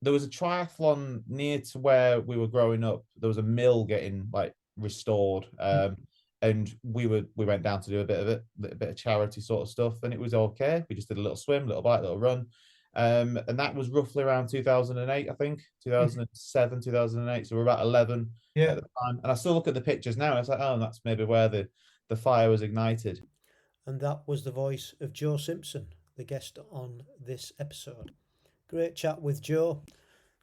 there was a triathlon near to where we were growing up. There was a mill getting like restored. And we went down to do a bit of it, a bit of charity sort of stuff, and it was okay. We just did a little swim, little bike, little run. And that was roughly around 2008, I think, 2007, 2008. So we're about 11 at Yeah. the time. And I still look at the pictures now and it's like, oh, that's maybe where the fire was ignited. And that was the voice of Joe Simpson, the guest on this episode. Great chat with Joe.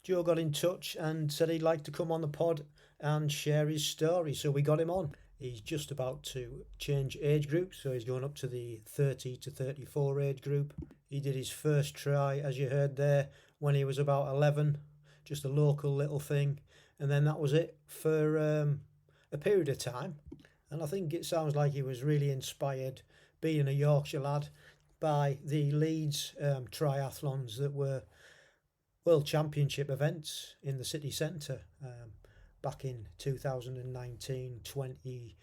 Joe got in touch and said he'd like to come on the pod and share his story, so we got him on. He's just about to change age groups, so he's going up to the 30 to 34 age group. He did his first try, as you heard there, when he was about 11, just a local little thing, and then that was it for a period of time. And I think it sounds like he was really inspired, being a Yorkshire lad, by the Leeds triathlons that were World Championship events in the city centre back in 2019, 20,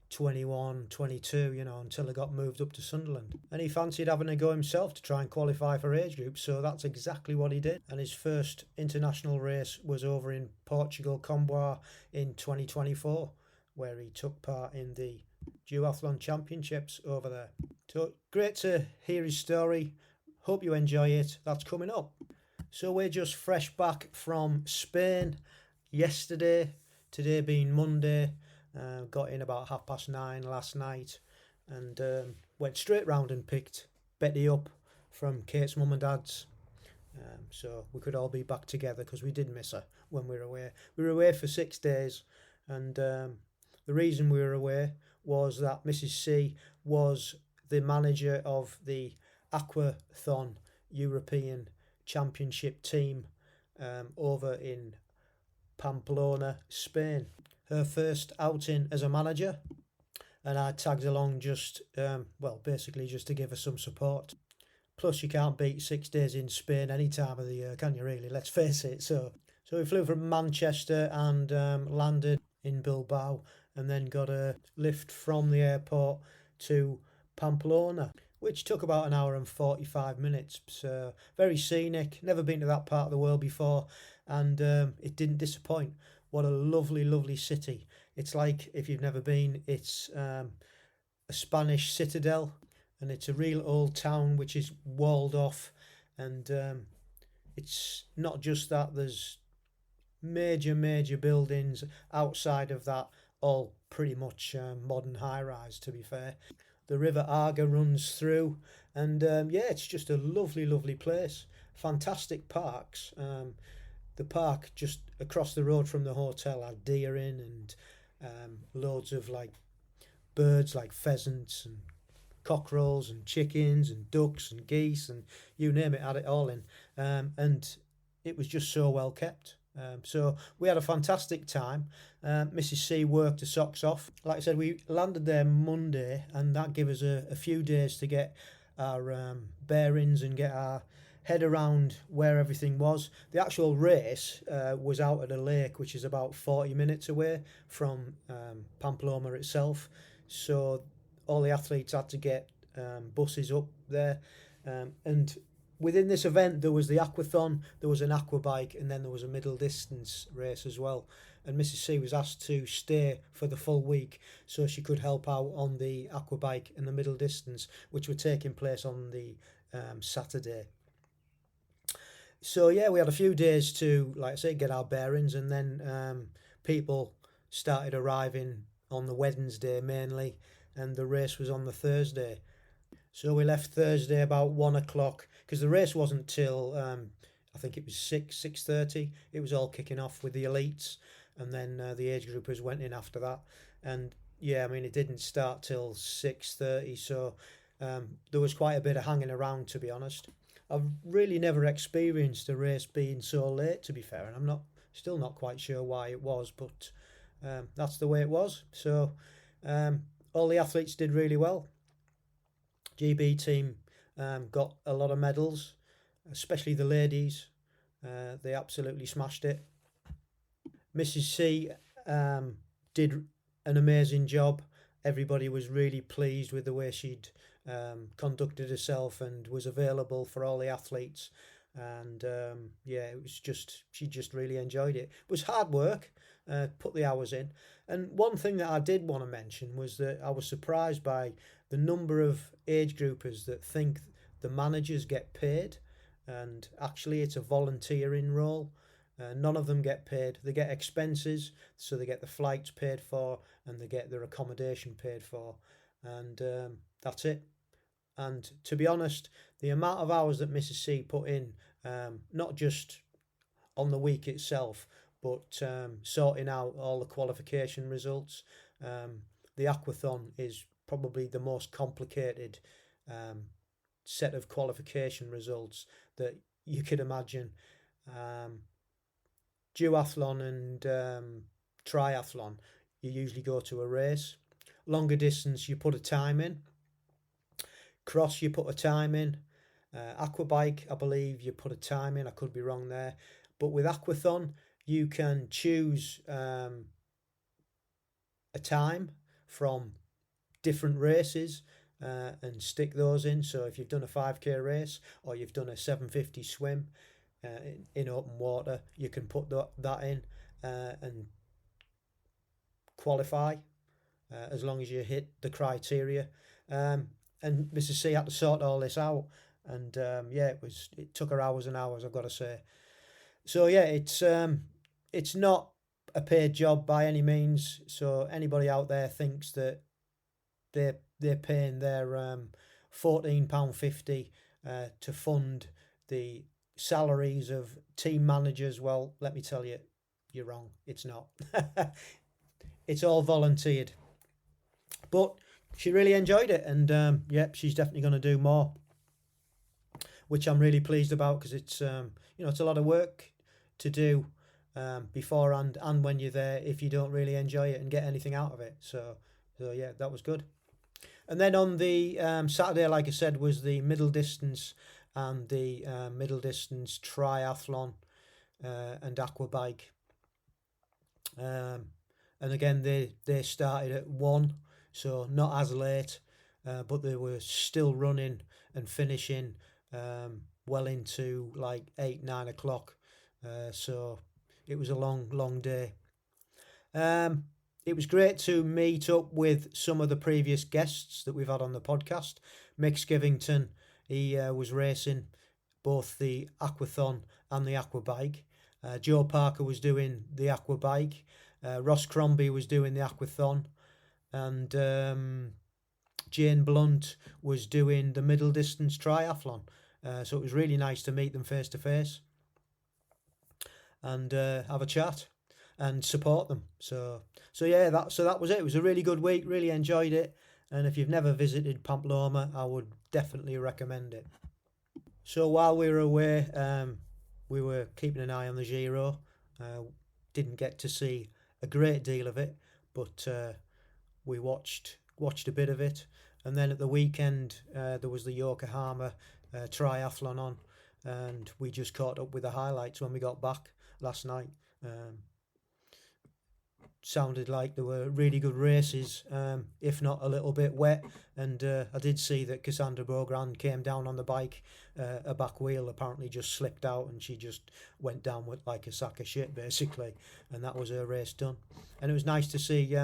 21, 22, until he got moved up to Sunderland. And he fancied having a go himself to try and qualify for age groups, so that's exactly what he did. And his first international race was over in Portugal, Combois, in 2024, where he took part in the Duathlon Championships over there. So great to hear his story. Hope you enjoy it. That's coming up. So we're just fresh back from Spain yesterday, today being Monday. Got in about 9:30 last night and went straight round and picked Betty up from Kate's mum and dad's. So we could all be back together because we did miss her when we were away. We were away for 6 days, and the reason we were away was that Mrs. C was the manager of the Aquathon European Championship team over in Pamplona, Spain. Her first outing as a manager, and I tagged along just, basically just to give her some support. Plus, you can't beat 6 days in Spain any time of the year, can you really? Let's face it. So we flew from Manchester and landed in Bilbao, and then got a lift from the airport to Pamplona, which took about an hour and 45 minutes. So very scenic, never been to that part of the world before, and it didn't disappoint. What a lovely, lovely city. It's like, if you've never been, it's a Spanish citadel, and it's a real old town which is walled off, and it's not just that, there's major buildings outside of that, all pretty much modern high-rise, to be fair. The River Arga runs through, and it's just a lovely, lovely place. Fantastic parks. The park just across the road from the hotel had deer in, and loads of like birds like pheasants and cockerels and chickens and ducks and geese, and you name it, had it all in. And it was just so well kept. So we had a fantastic time. Mrs. C worked her socks off. Like I said, we landed there Monday, and that gave us a few days to get our bearings and get our head around where everything was. The actual race was out at a lake which is about 40 minutes away from Pamplona itself. So all the athletes had to get buses up there, and within this event there was the aquathon, there was an aqua bike, and then there was a middle distance race as well. And Mrs. C was asked to stay for the full week so she could help out on the aqua bike and the middle distance, which were taking place on the Saturday. So yeah, we had a few days to, like I say, get our bearings, and then people started arriving on the Wednesday mainly, and the race was on the Thursday. So we left Thursday about 1 o'clock, because the race wasn't till I think it was 6:30. It was all kicking off with the elites, and then the age groupers went in after that. And yeah, I mean, it didn't start till 6:30, so there was quite a bit of hanging around, to be honest. I've really never experienced a race being so late, to be fair, and I'm still not quite sure why it was, but that's the way it was. So all the athletes did really well. GB team got a lot of medals, especially the ladies. They absolutely smashed it. Mrs. C did an amazing job. Everybody was really pleased with the way she'd conducted herself and was available for all the athletes. and it was just she just really enjoyed it. It was hard work, put the hours in. And one thing that I did want to mention was that I was surprised by the number of age groupers that think the managers get paid, and actually it's a volunteering role. None of them get paid. They get expenses, so they get the flights paid for and they get their accommodation paid for, and that's it. And to be honest, the amount of hours that Mrs. C put in, not just on the week itself, but sorting out all the qualification results. The aquathon is probably the most complicated set of qualification results that you could imagine. Duathlon and triathlon, you usually go to a race. Longer distance, you put a time in. Cross, you put a time in. Aquabike, I believe you put a time in. I could be wrong there. But with aquathon, you can choose a time from different races and stick those in. So if you've done a 5k race or you've done a 750 swim in open water, you can put that in and qualify as long as you hit the criteria. And Mrs. C had to sort all this out, and it took her hours and hours, I've got to say. So yeah, it's not a paid job by any means. So anybody out there thinks that they're paying their £14.50 to fund the salaries of team managers, well, let me tell you, you're wrong. It's not. It's all volunteered. But she really enjoyed it, and she's definitely going to do more, which I'm really pleased about, because it's it's a lot of work to do beforehand and when you're there if you don't really enjoy it and get anything out of it. So yeah, that was good. And then on the Saturday, like I said, was the middle distance and the middle distance triathlon and aquabike. And again, they started at 1, so not as late, but they were still running and finishing well into like 8-9 o'clock. So it was a long day. It was great to meet up with some of the previous guests that we've had on the podcast. Mick Skivington, he was racing both the aquathon and the aquabike. Joe Parker was doing the aquabike. Ross Crombie was doing the aquathon, and Jane Blunt was doing the middle distance triathlon. So it was really nice to meet them face to face and have a chat and support them. So that was it. It was a really good week. Really enjoyed it. And if you've never visited Pamplona, I would definitely recommend it. So while we were away, we were keeping an eye on the Giro. Didn't get to see a great deal of it, but we watched a bit of it. And then at the weekend, there was the Yokohama triathlon on, and we just caught up with the highlights when we got back last night. Sounded like there were really good races, if not a little bit wet. And I did see that Cassandra Beaugrand came down on the bike. A back wheel apparently just slipped out, and she just went down with like a sack of shit, basically. And that was her race done. And it was nice to see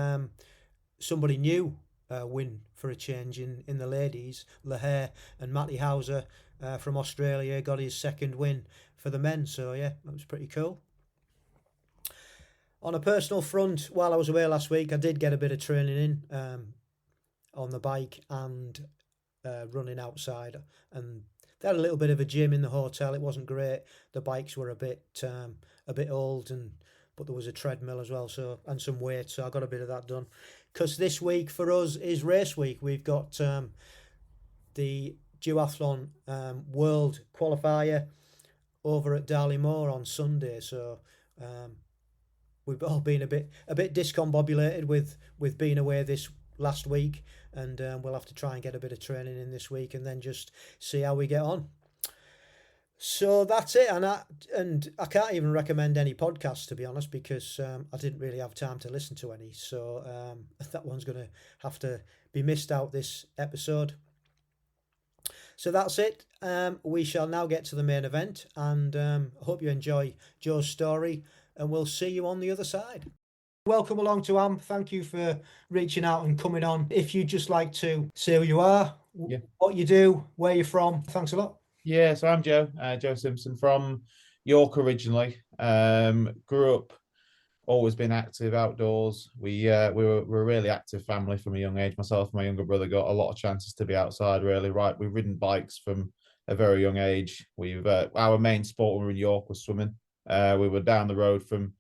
somebody new win for a change in the ladies. Lahair and Matty Hauser from Australia got his second win for the men. So yeah, that was pretty cool. On a personal front, while I was away last week, I did get a bit of training in on the bike and running outside. And they had a little bit of a gym in the hotel. It wasn't great. The bikes were a bit old, but there was a treadmill as well, so, and some weights. So I got a bit of that done. Because this week for us is race week. We've got the duathlon world qualifier over at Darley Moor on Sunday. So we've all been a bit discombobulated with being away this last week, and we'll have to try and get a bit of training in this week and then just see how we get on. So that's it, and I can't even recommend any podcasts, to be honest, because I didn't really have time to listen to any. So that one's going to have to be missed out this episode. So that's it. We shall now get to the main event, and hope you enjoy Joe's story, and we'll see you on the other side. Welcome along to Thank you for reaching out and coming on. If you'd just like to say who you are, Yeah. what you do, where you're from, thanks a lot. Yeah, so I'm Joe Simpson from York originally. Grew up, always been active outdoors. We were a really active family from a young age. Myself and my younger brother got a lot of chances to be outside. Really, right? We've ridden bikes from a very young age. We've our main sport when we were in York was swimming. We were down the road from.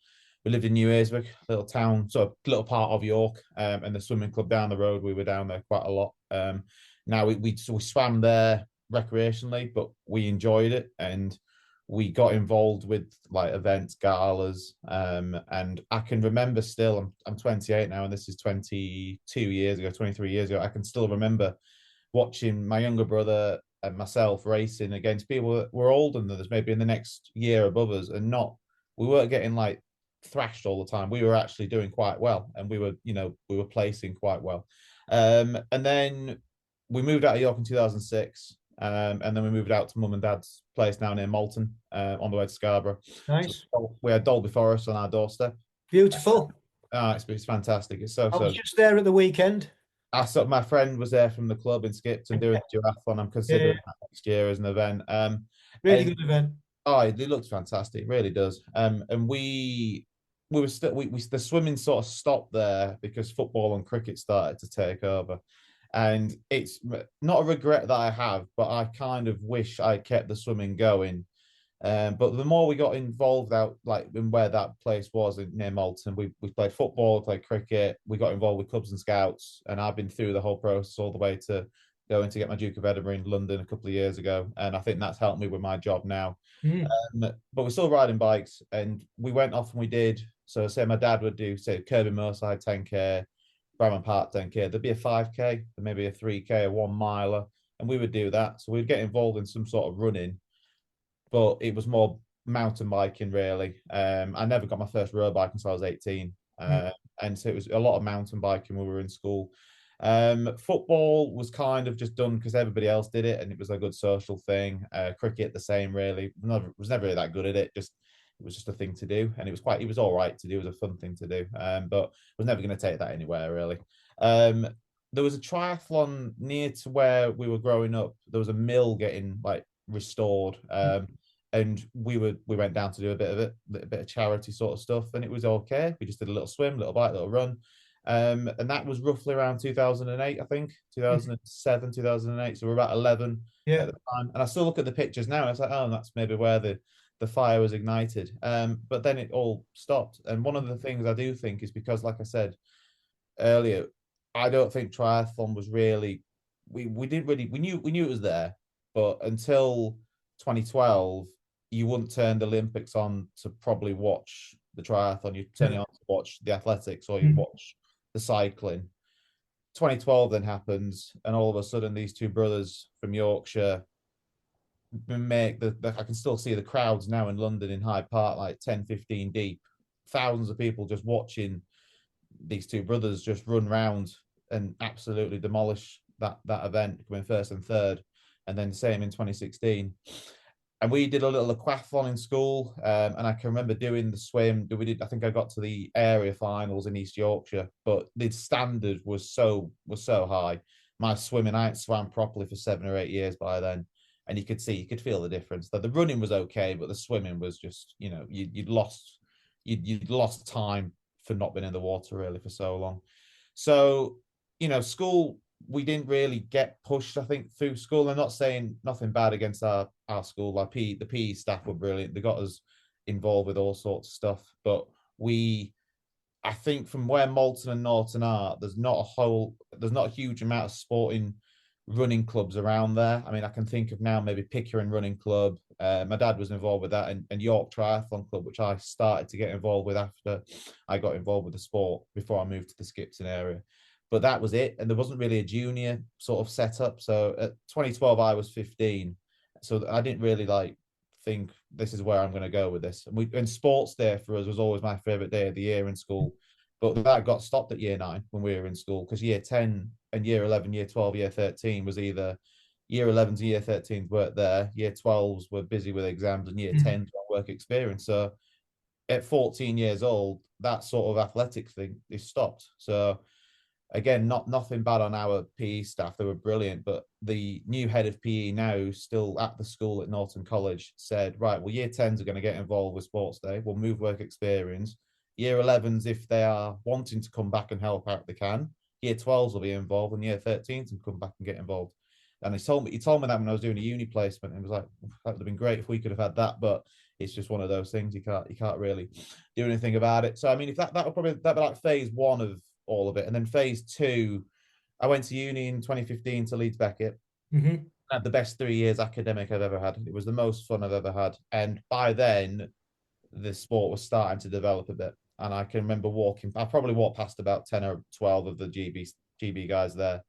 We lived in New Earswick, little town, sort of little part of York, and the swimming club down the road. We were down there quite a lot. Now we swam there recreationally, but we enjoyed it and we got involved with like events, galas, and I can remember still. I'm 28 now, and this is 22 years ago, 23 years ago. I can still remember watching my younger brother and myself racing against people that were older than us, maybe in the next year above us, and not we weren't getting like thrashed all the time. We were actually doing quite well, and we were placing quite well. And then we moved out of York in 2006. And then we moved out to mum and dad's place now near Malton, on the way to Scarborough. Nice. So we had Dalby Forest on our doorstep. Beautiful. It's fantastic. It's so I was so. just there at the weekend. I saw my friend was there from the club in Skipton doing duathlon. I'm Yeah, considering that next year as an event. really And good event. oh, it looks fantastic. It really does. And we were still we the swimming sort of stopped there because football and cricket started to take over. And it's not a regret that I have, but I kind of wish I kept the swimming going. But the more we got involved out, like in where that place was near Malton, we played football, played cricket, we got involved with clubs and scouts, and I've been through the whole process all the way to going to get my Duke of Edinburgh in London a couple of years ago, and I think that's helped me with my job now. Mm. But we're still riding bikes, and we went off and we did. So, say my dad would do, say, Kirby Moorside 10K, Bramham Park 10K. There'd be a 5K, maybe a 3K, a 1 miler, and we would do that. So we'd get involved in some sort of running, but it was more mountain biking really. I never got my first road bike until I was 18, Mm. and so it was a lot of mountain biking when we were in school. Football was kind of just done because everybody else did it, and it was a good social thing. Cricket the same, really. Was never really that good at it. Just it was just a thing to do, and it was all right to do. It was a fun thing to do, but I was never going to take that anywhere really. Um, there was a triathlon near to where we were growing up. There was a mill getting like restored. And we went down to do a bit of it, a bit of charity sort of stuff, and it was okay. We just did a little swim, little bike, little run. And that was roughly around 2008, I think, 2007, 2008. So we're about 11 Yeah. at the time. And I still look at the pictures now and it's like, oh, that's maybe where the fire was ignited. But then it all stopped. And one of the things I do think is because, like I said earlier, I don't think triathlon was really we didn't really we knew it was there, but until 2012, you wouldn't turn the Olympics on to probably watch the triathlon. You'd turn it Yeah. on to watch the athletics or you'd Mm. watch the cycling. 2012 then happens, and all of a sudden, these two brothers from Yorkshire make I can still see the crowds now in London in Hyde Park, like 10, 15 deep, thousands of people just watching these two brothers just run round and absolutely demolish that event, coming first and third, and then same in 2016. And we did a little aquathlon in school, and I can remember doing the swim. I think I got to the area finals in East Yorkshire, but the standard was so high. My swimming, I hadn't swam properly for 7 or 8 years by then, and you could feel the difference. That the running was okay, but the swimming was just, you'd lost time for not being in the water really for so long. So, school, we didn't really get pushed, I think, through school. I'm not saying nothing bad against our school. The PE staff were brilliant. They got us involved with all sorts of stuff. But I think from where Malton and Norton are, there's not a huge amount of sporting running clubs around there. I mean, I can think of now maybe Pickering Running Club. My dad was involved with that, and York Triathlon Club, which I started to get involved with after I got involved with the sport before I moved to the Skipton area. But that was it, and there wasn't really a junior sort of setup. So at 2012, I was 15, so I didn't really think this is where I'm going to go with this. And sports day for us was always my favorite day of the year in school, but that got stopped at year 9 when we were in school because year 10 and year 11, year 12, year 13 was either Year 11s and year 13s weren't there. Year 12s were busy with exams, and year Mm. 10s were work experience. So at 14 years old, that sort of athletic thing is stopped. So again, nothing bad on our PE staff. They were brilliant, but the new head of PE now, still at the school at Norton College, said, right, well, year 10s are going to get involved with sports day. We'll move work experience. Year 11s, if they are wanting to come back and help out, they can. Year 12s will be involved, and year 13s can come back and get involved. And he told me that when I was doing a uni placement, and it was like, that would have been great if we could have had that, but it's just one of those things. You can't really do anything about it. So I mean, if that would probably that'd be like phase one of all of it. And then phase two, I went to uni in 2015 to Leeds Beckett. Mm-hmm. I had the best 3 years academic I've ever had. It was the most fun I've ever had. And by then, the sport was starting to develop a bit. And I can remember I probably walked past about 10 or 12 of the GB guys there.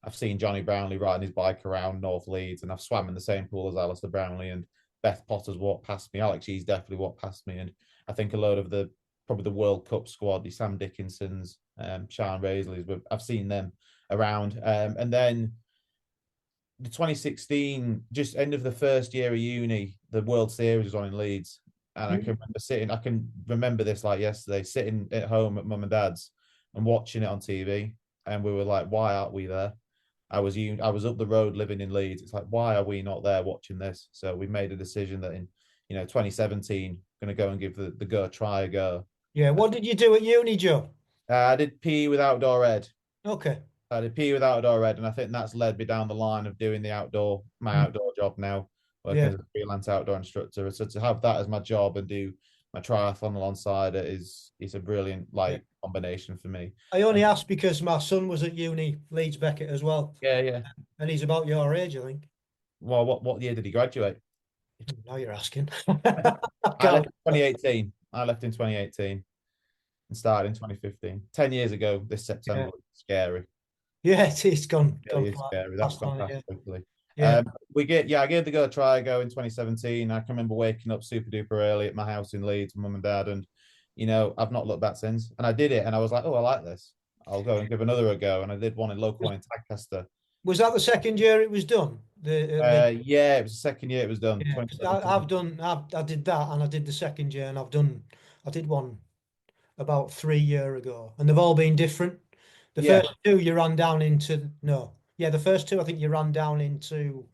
I've seen Johnny Brownlee riding his bike around North Leeds, and I've swam in the same pool as Alistair Brownlee, and Beth Potter's walked past me. Alex She's definitely walked past me. And I think a load of probably the World Cup squad, the Sam Dickinsons, Sean Raisley's, I've seen them around. And then the 2016, just end of the first year of uni, the World Series was on in Leeds. And I can remember this like yesterday, sitting at home at mum and dad's and watching it on TV. And we were like, why aren't we there? I was up the road living in Leeds. It's like, why are we not there watching this? So we made a decision that in 2017, going to go and give the Go Try a go. Yeah. What did you do at uni, Joe? I did PE with outdoor ed. Okay. I did PE with outdoor ed, and I think that's led me down the line of doing my Mm. outdoor job now, working Yeah. as a freelance outdoor instructor. So to have that as my job and do my triathlon alongside it is a brilliant Yeah. combination for me. I only And asked because my son was at uni, Leeds Beckett as well, yeah, yeah. and he's about your age, I think. Well, what year did he graduate? Now you're asking. I Can't- left in 2018. I left in 2018 and started in 2015. 10 years ago this Yeah. September. Scary. Yeah, it's gone Really is quite scary. That's fast gone on it. past Yeah. quickly. Yeah. I gave the Go Try go in 2017. I can remember waking up super duper early at my house in Leeds with mum and dad, and I've not looked back since. And I did it, and I was like, oh, I like this. I'll go and give another a go. And I did one in local Was, one in Tadcaster. was that the second year it was done? Yeah, it was the second year it was done. Yeah, 'cause 2017. I did that, and I did the second year, and I did one about 3 year ago, and they've all been different. The Yeah. first two you ran down into no, yeah, the first two I think you ran down into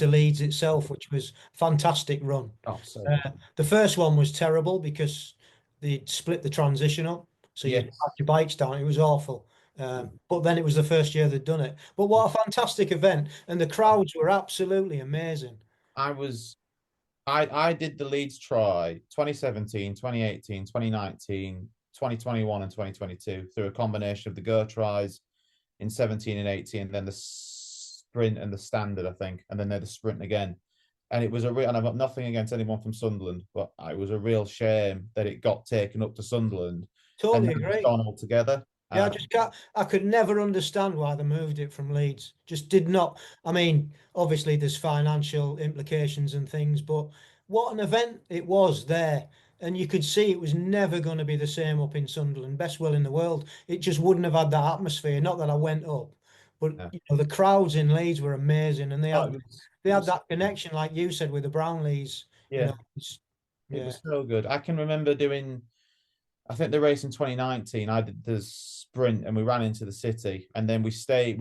Leeds itself, which was fantastic run. Oh, so Uh, the first one was terrible because they split the transition up, so you yes. had your bikes down. It was awful. But then it was the first year they'd done it. But what a fantastic event, and the crowds were absolutely amazing. I was I did the Leeds try 2017, 2018, 2019, 2021, and 2022 through a combination of the Go tries in 17 and 18, then the sprint and the standard, I think, and then they're the sprint again. And it was and I've got nothing against anyone from Sunderland, but it was a real shame that it got taken up to Sunderland and Totally then it's agree. gone all together. Yeah, I And just can't. I could never understand why they moved it from Leeds. Just did not. I mean, obviously there's financial implications and things, but what an event it was there. And you could see it was never going to be the same up in Sunderland. Best will in the world. It just wouldn't have had that atmosphere. Not that I went up, but yeah. the crowds in Leeds were amazing, and they Oh, had they it had was that connection, like you said, with the Brownlees. You yeah, know, it yeah, was so good. I can remember doing I think the race in 2019, I did the sprint and we ran into the city, and then we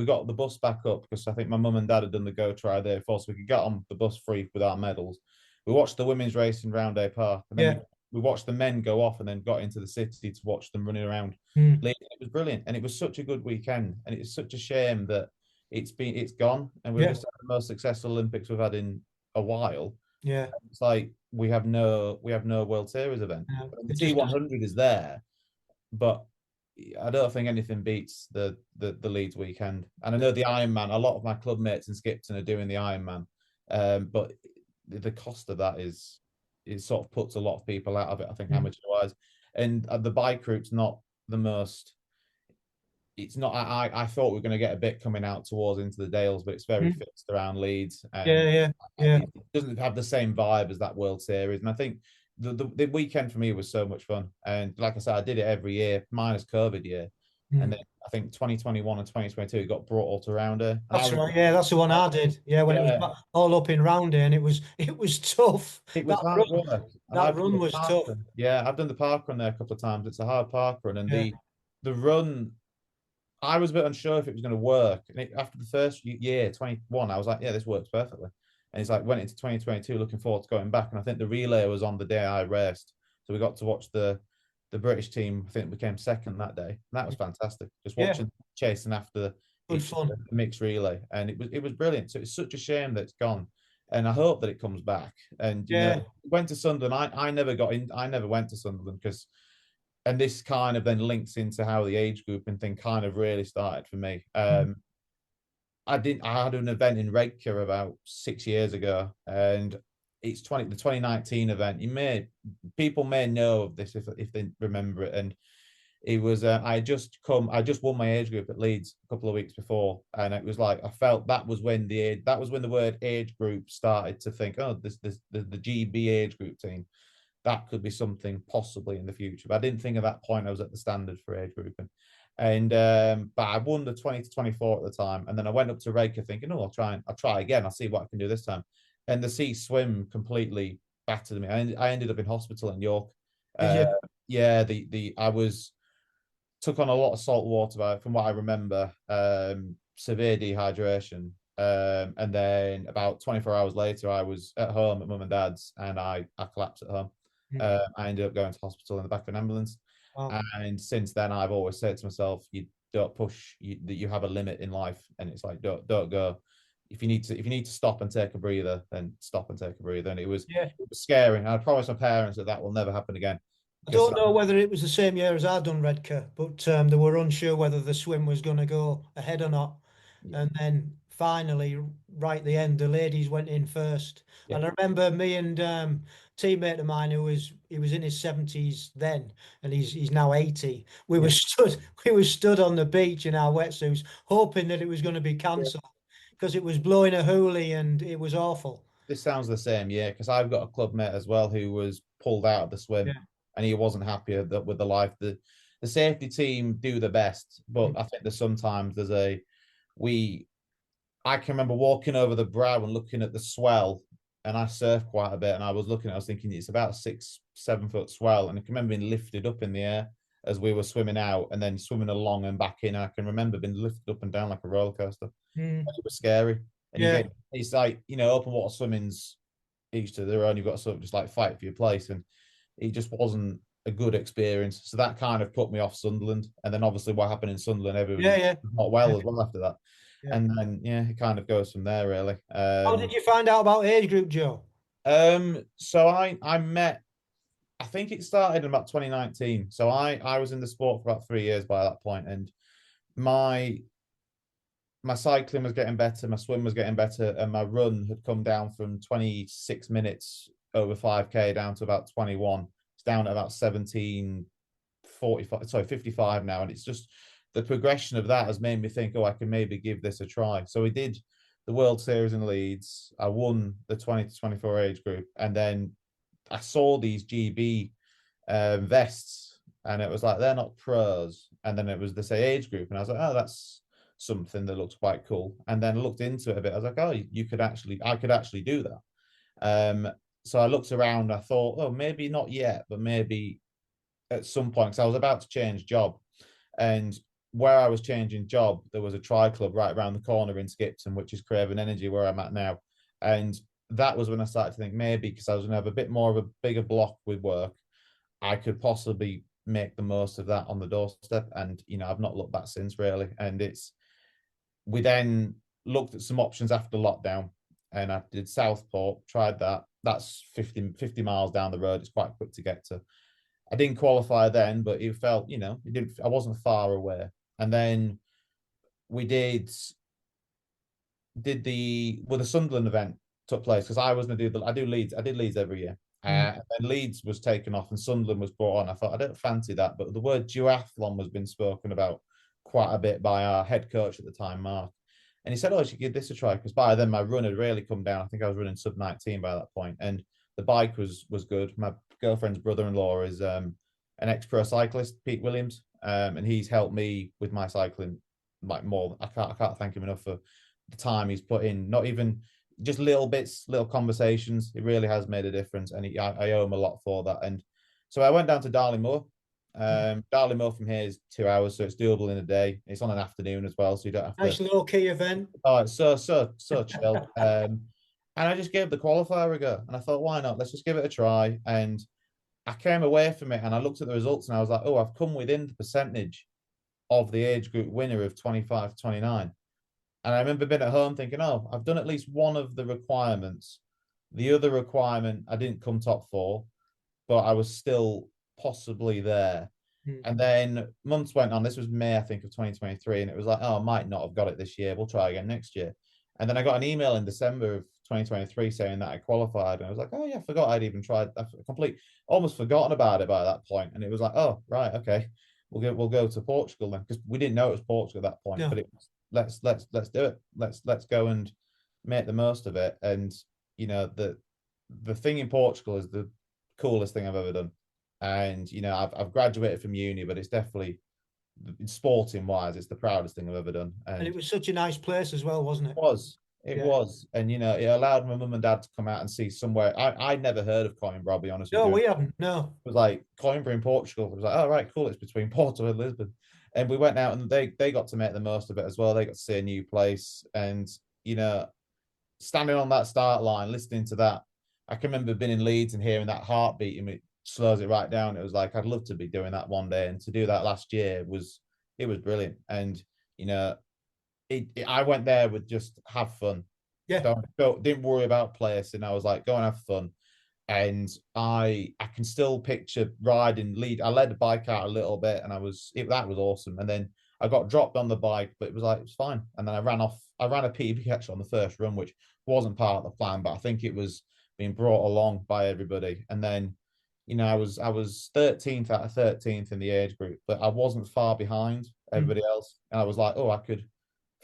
got the bus back up because I think my mum and dad had done the Go Try there before, so we could get on the bus free with our medals. We watched the women's race in Roundhay Park, and then yeah, we watched the men go off and then got into the city to watch them running around. mm, It was brilliant, and it was such a good weekend, and it's such a shame that it's gone, and we've yeah, just had the most successful Olympics we've had in a while. yeah. It's like we have no World Series event. The It just doesn't. T100 is there, but I don't think anything beats the Leeds weekend. And I know the Ironman. A lot of my club mates in Skipton are doing the Ironman, but the cost of that is it sort of puts a lot of people out of it. I think Mm, amateur wise, and the bike route's not the most. It's not. I thought we were going to get a bit coming out towards into the Dales, but it's very mm. fixed around Leeds, Yeah, and yeah, yeah. it doesn't have the same vibe as that World Series. And I think the weekend for me was so much fun. And like I said, I did it every year, minus COVID year. and then I think 2021 and 2022 it got brought all to Rounder, and I That's was right. Yeah, that's the one I did. Yeah, when it was yeah, all up in round here, and it was tough. it was That hard run, work, and that I've done run the was park tough. run. Yeah, I've done the park run there a couple of times. It's a hard park run, and Yeah, the run I was a bit unsure if it was going to work. And after the first year, 21, I was like, yeah, this works perfectly. And it's like went into 2022 looking forward to going back. And I think the relay was on the day I raced. So we got to watch the British team, I think became second that day. And that was fantastic. Just yeah, watching chasing after good each fun. mixed relay. And it was brilliant. So it's such a shame that it's gone. And I hope that it comes back. And Yeah, went to Sunderland. I never got in, I never went to Sunderland because and this kind of then links into how the age grouping thing kind of really started for me. mm, I had an event in Redcar about 6 years ago, and it's the 2019 event. People may know of this if they remember it, and it was I just won my age group at Leeds a couple of weeks before, and it was like I felt that was when the word age group started to think, oh, the GB age group team that could be something possibly in the future. But I didn't think at that point I was at the standard for age grouping. And but I won the 20 to 24 at the time. And then I went up to Redcar thinking, oh, I'll try again. I'll see what I can do this time. And the sea swim completely battered me. I ended up in hospital in York. did you? Uh, yeah, the I was took on a lot of salt water from what I remember. Severe dehydration. And then about 24 hours later, I was at home at mum and dad's and I collapsed at home. Mm, I ended up going to hospital in the back of an ambulance. wow. And since then, I've always said to myself, you don't push, that you have a limit in life. And it's like, don't go. If you need to stop and take a breather, then stop and take a breather. And Yeah. it was scary. And I promised my parents that that will never happen again. I Because don't know whether it was the same year as I done Redcar, but they were unsure whether the swim was going to go ahead or not. yeah, And then finally, right at the end, the ladies went in first. yeah, And I remember me and teammate of mine he was in his 70s then, and he's now 80. yeah. We were stood on the beach in our wetsuits, hoping that it was going to be cancelled because it was blowing a hoolie and it was awful. This sounds the same, yeah, because I've got a club mate as well who was pulled out of the swim Yeah. and he wasn't happy with the life. The safety team do the best, but I think there's sometimes we I can remember walking over the brow and looking at the swell, and I surf quite a bit, and I was thinking it's about 6, 7 foot swell, and I can remember being lifted up in the air as we were swimming out and then swimming along and back in. And I can remember being lifted up and down like a roller coaster. Mm, It was scary. And yeah. it's like, open water swimming's each to their own. You've got to sort of just like fight for your place. And it just wasn't a good experience. So that kind of put me off Sunderland. And then obviously what happened in Sunderland, Yeah. everybody Yeah. not well as well after that. Yeah. And then yeah, it kind of goes from there really. How did you find out about age group, Joe? So I met I think it started in about 2019. So I was in the sport for about 3 years by that point, and my my cycling was getting better, my swim was getting better, and my run had come down from 26 minutes over 5K down to about 21. It's down at about 17:45, sorry, 55 now. And it's just the progression of that has made me think, oh, I can maybe give this a try. So we did the World Series in Leeds. I won the 20 to 24 age group. And then I saw these GB vests, and it was like, they're not pros. And then it was the say age group. And I was like, oh, that's something that looks quite cool. And then I looked into it a bit. I was like, oh, I could actually do that. So I looked around. I thought, oh, maybe not yet, but maybe at some point. Because I was about to change job, and where I was changing job, there was a tri club right around the corner in Skipton, which is Craven Energy, where I'm at now. And that was when I started to think maybe because I was going to have a bit more of a bigger block with work, I could possibly make the most of that on the doorstep. And I've not looked back since really. And we then looked at some options after lockdown, and I did Southport, tried that. That's 50 miles down the road. It's quite quick to get to. I didn't qualify then, but it felt, it didn't. I wasn't far away. And then we the Sunderland event took place because I was going to I do Leeds. I did Leeds every year. Mm, And then Leeds was taken off and Sunderland was brought on. I thought I don't fancy that, but the word duathlon was been spoken about quite a bit by our head coach at the time, Mark. And he said, "Oh, you should give this a try." Because by then my run had really come down. I think I was running sub 19 by that point, and the bike was good. My girlfriend's brother-in-law is an ex-pro cyclist, Pete Williams, and he's helped me with my cycling like more. I can't thank him enough for the time he's put in. Not even just little bits, little conversations. It really has made a difference, and I owe him a lot for that. And so I went down to Darley Moor. Darley Moor from here is 2 hours, so it's doable in a day. It's on an afternoon as well, so you don't have to. Nice low key event. Oh, it's so chill. And I just gave the qualifier a go, and I thought, why not? Let's just give it a try. And I came away from it, and I looked at the results, and I was like, oh, I've come within the percentage of the age group winner of 25 to 29. And I remember being at home thinking, oh, I've done at least one of the requirements. The other requirement, I didn't come top four, but I was still possibly there. And then months went on. This was May, I think, of 2023. And it was like, oh, I might not have got it this year. We'll try again next year. And then I got an email in December of 2023 saying that I qualified. And I was like, oh, yeah, I forgot I'd even tried. Almost forgotten about it by that point. And it was like, oh, right, okay. We'll go to Portugal then, because we didn't know it was Portugal at that point. No. But it was, let's do it. Let's go and make the most of it. And the thing in Portugal is the coolest thing I've ever done. And I've graduated from uni, but it's definitely, sporting wise, it's the proudest thing I've ever done. And it was such a nice place as well, wasn't it? It was. And it allowed my mum and dad to come out and see somewhere. I'd never heard of Coimbra, I'll be honest with No, you. we haven't. No. It was like Coimbra in Portugal. It was like, oh, right, cool. It's between Porto and Lisbon. And we went out, and they got to make the most of it as well. They got to see a new place. And, standing on that start line, listening to that, I can remember being in Leeds and hearing that heartbeat, and it slows it right down. It was like, I'd love to be doing that one day. And to do that last year was brilliant. And, I went there with just have fun. Yeah. Didn't worry about place. And I was like, go and have fun. And I can still picture riding lead. I led the bike out a little bit, and that was awesome. And then I got dropped on the bike, but it was fine. And then I ran a PB actually on the first run, which wasn't part of the plan, but I think it was being brought along by everybody. And then, I was 13th out of 13th in the age group, but I wasn't far behind everybody else. And I was like, oh, if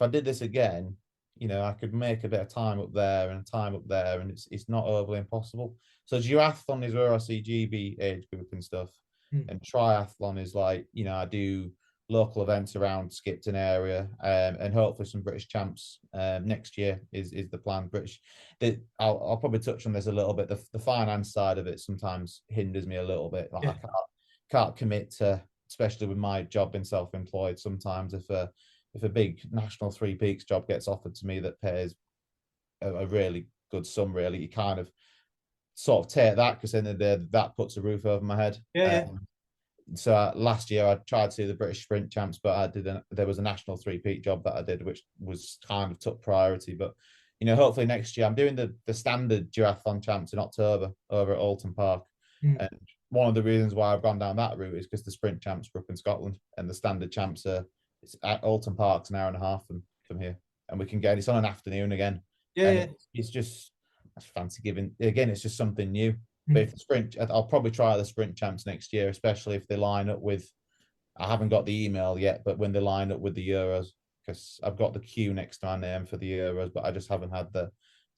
I did this again, I could make a bit of time up there and time up there, and it's not overly impossible. So duathlon is where I see GB age group and stuff, and triathlon is like, I do local events around Skipton area, and hopefully some British champs next year is the plan. I'll probably touch on this a little bit. The finance side of it sometimes hinders me a little bit. Like, I can't commit to, especially with my job being self-employed. Sometimes if a big national Three Peaks job gets offered to me that pays a really good sum, really, you kind of sort of take that, because then that puts a roof over my head. So last year I tried to do the British Sprint Champs, but there was a national Three Peak job that I did, which was kind of took priority. But hopefully next year I'm doing the standard duathlon champs in October over at Malton Park. And one of the reasons why I've gone down that route is because the Sprint Champs are up in Scotland, and the standard champs it's at Alton Park's an hour and a half from here, and it's on an afternoon again. It's just fancy giving again. It's just something new. But if the sprint, I'll probably try the Sprint Champs next year, especially if they line up with. I haven't got the email yet, but when they line up with the Euros, because I've got the queue next to my name for the Euros, but I just haven't had the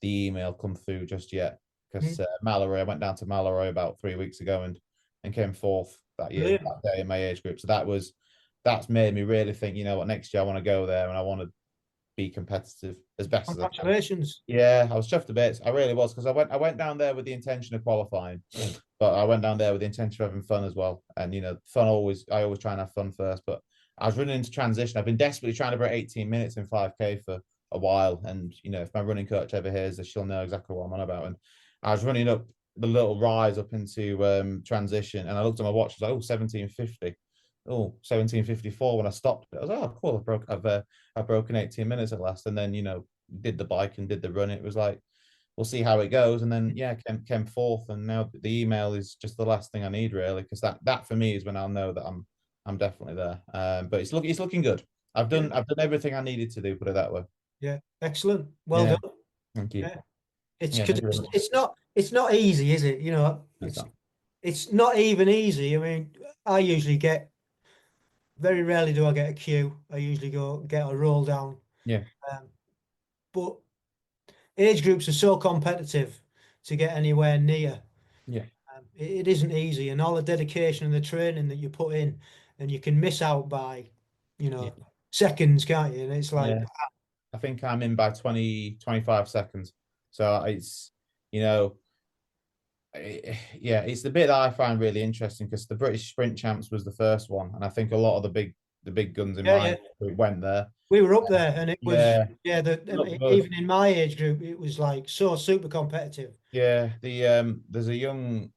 email come through just yet. Because Mallory, I went down to Mallory about 3 weeks ago and came fourth that year, that day in my age group. So that's made me really think, what, next year I want to go there and I want to be competitive as best as I can. Congratulations. Yeah, I was chuffed a bit. I really was, because I went down there with the intention of qualifying, but I went down there with the intention of having fun as well. And I always try and have fun first. But I was running into transition. I've been desperately trying to break 18 minutes in 5K for a while. And if my running coach ever hears this, she'll know exactly what I'm on about. And I was running up the little rise up into transition, and I looked at my watch. I was like, 17:50. 17:54 when I stopped. I was like, oh, cool. I've broken 18 minutes at last. And then, did the bike and did the run. It was like, we'll see how it goes. And then, came fourth. And now the email is just the last thing I need, really, because that for me is when I'll know that I'm definitely there. But it's looking good. I've done everything I needed to do, put it that way. Yeah, excellent. Well done. Thank you. Yeah. It's not easy, is it? It's not even easy. I mean, I usually very rarely do I get a queue. I usually get a roll down. Yeah. But age groups are so competitive to get anywhere near. Yeah. It isn't easy, and all the dedication and the training that you put in, and you can miss out by, Yeah. seconds, can't you? And it's like, Yeah. I think I'm in by 25 seconds. So it's, you know, yeah, it's the bit that I find really interesting because the British Sprint Champs was the first one, and I think a lot of the big guns in yeah, yeah. mine went there. We were up there, and it was, Yeah, yeah, look good. even in my age group, it was like so super competitive. Yeah, there's a young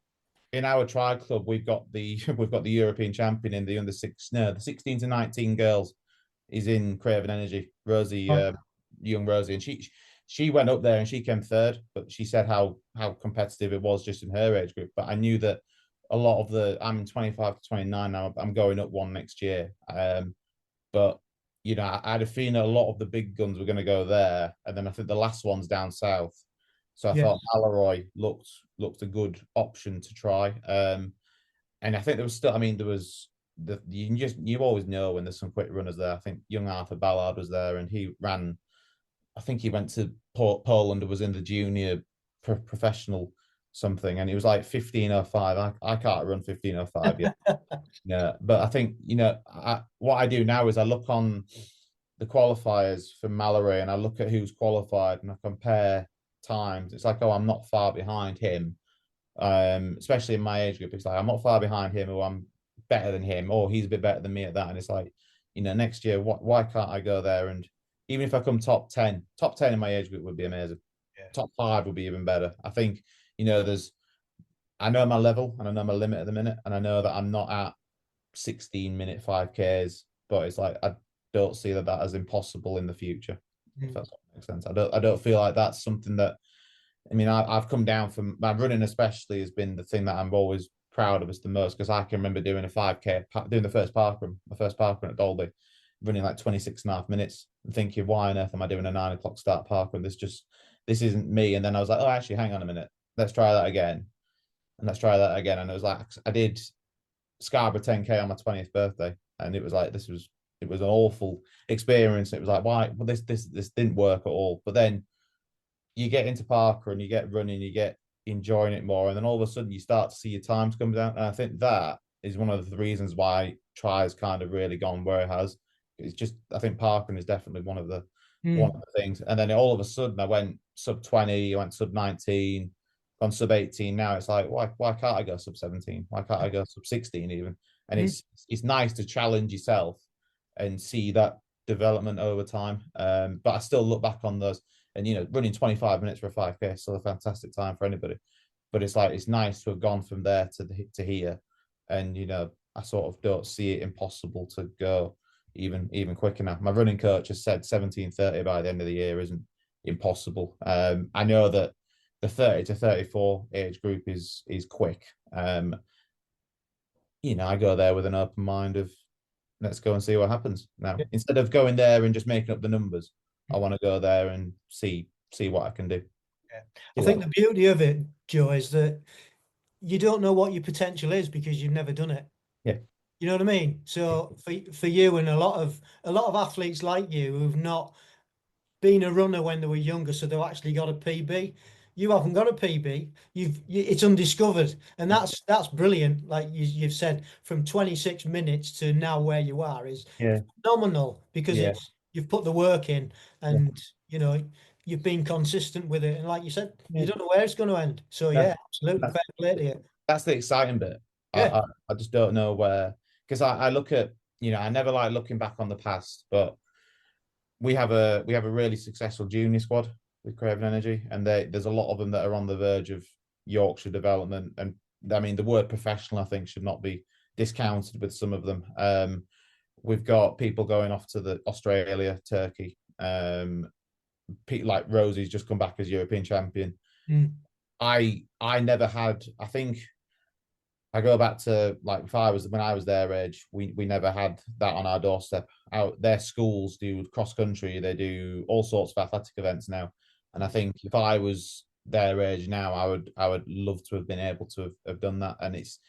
in our tri club. We've got the we've got the European champion in the under six, no, the 16 to 19 girls. Is in Craven Energy, Rosie, Right. young Rosie, and she went up there and she came third, but she said how competitive it was just in her age group. But I knew that a lot of I'm 25 to 29 now. I'm going up one next year. But I had a feeling a lot of the big guns were going to go there, and then I think the last one's down south. So I thought Yes. Mallory looked a good option to try. And I think there was still, I mean, there was you always know when there's some quick runners there. I think young Arthur Ballard was there, and he ran. I think he went to Poland and was in the junior professional something, and he was like 15:05. I can't run 15:05 yet. Yeah, but I think what I do now is I look on the qualifiers for Mallory and I look at who's qualified and I compare times. It's like, oh, I'm not far behind him. Especially in my age group, it's like I'm not far behind him, or I'm better than him, or he's a bit better than me at that. And it's like, next year, why can't I go there? And even if I come top 10 in my age group would be amazing. Yeah. Top five would be even better. I think, I know my level and I know my limit at the minute, and I know that I'm not at 16-minute 5Ks, but it's like I don't see that as impossible in the future. If Mm. that's what makes sense. I don't feel like that's something that I mean, I've come down from my running, especially, has been the thing that I'm always proud of us the most because I can remember doing a 5K, doing the first park run, my first park run at Dalby, running like 26.5 minutes and thinking, why on earth am I doing a 9 o'clock start park run? This isn't me. And then I was like, oh, actually, hang on a minute. Let's try that again. And let's try that again. And it was like, I did Scarborough 10K on my 20th birthday. And it was like, it was an awful experience. It was like, why? Well, this didn't work at all. But then you get into Parker and you get running, you get enjoying it more, and then all of a sudden you start to see your times come down. And I think that is one of the reasons why tries kind of really gone where it has. It's just I think Parker is definitely one Mm. of the things. And then all of a sudden I went sub 20, I went sub 19, gone sub 18. Now it's like why can't I go sub 17? Why can't I go sub 16 even? And Mm. it's nice to challenge yourself and see that development over time. But I still look back on those and running 25 minutes for a 5K is still a fantastic time for anybody. But it's like it's nice to have gone from there to here, and I sort of don't see it impossible to go even quicker now. My running coach has said 17:30 by the end of the year isn't impossible. I know that the 30 to 34 age group is quick. I go there with an open mind of let's go and see what happens now. Yeah. Instead of going there and just making up the numbers, I want to go there and see what I can do. Yeah. I See think what the beauty of it, Joe, is that you don't know what your potential is because you've never done it. yeah. You know what I mean? So for you and a lot of athletes like you who've not been a runner when they were younger, so they've actually got a PB. You haven't got a PB. It's undiscovered, and that's brilliant. Like you've said, from 26 minutes to now where you are is Yeah. phenomenal because Yeah. you've put the work in, Yeah. and you've been consistent with it. And like you said, you Yeah. don't know where it's going to end. So yeah, That's absolutely that's fair play to you. that's the exciting bit. I Yeah. I, I just don't know where because I look at I never like looking back on the past, but we have a really successful junior squad with Craven Energy, and there's a lot of them that are on the verge of Yorkshire development. And I mean, the word professional, I think, should not be discounted with some of them. We've got people going off to the Australia, Turkey. Like Rosie's just come back as European champion. Mm. I never had. I think I go back to like if I was when I was their age, we never had that on our doorstep. Out their schools do cross country, they do all sorts of athletic events now. And I think if I was their age now, I would love to have been able to have done that. And it's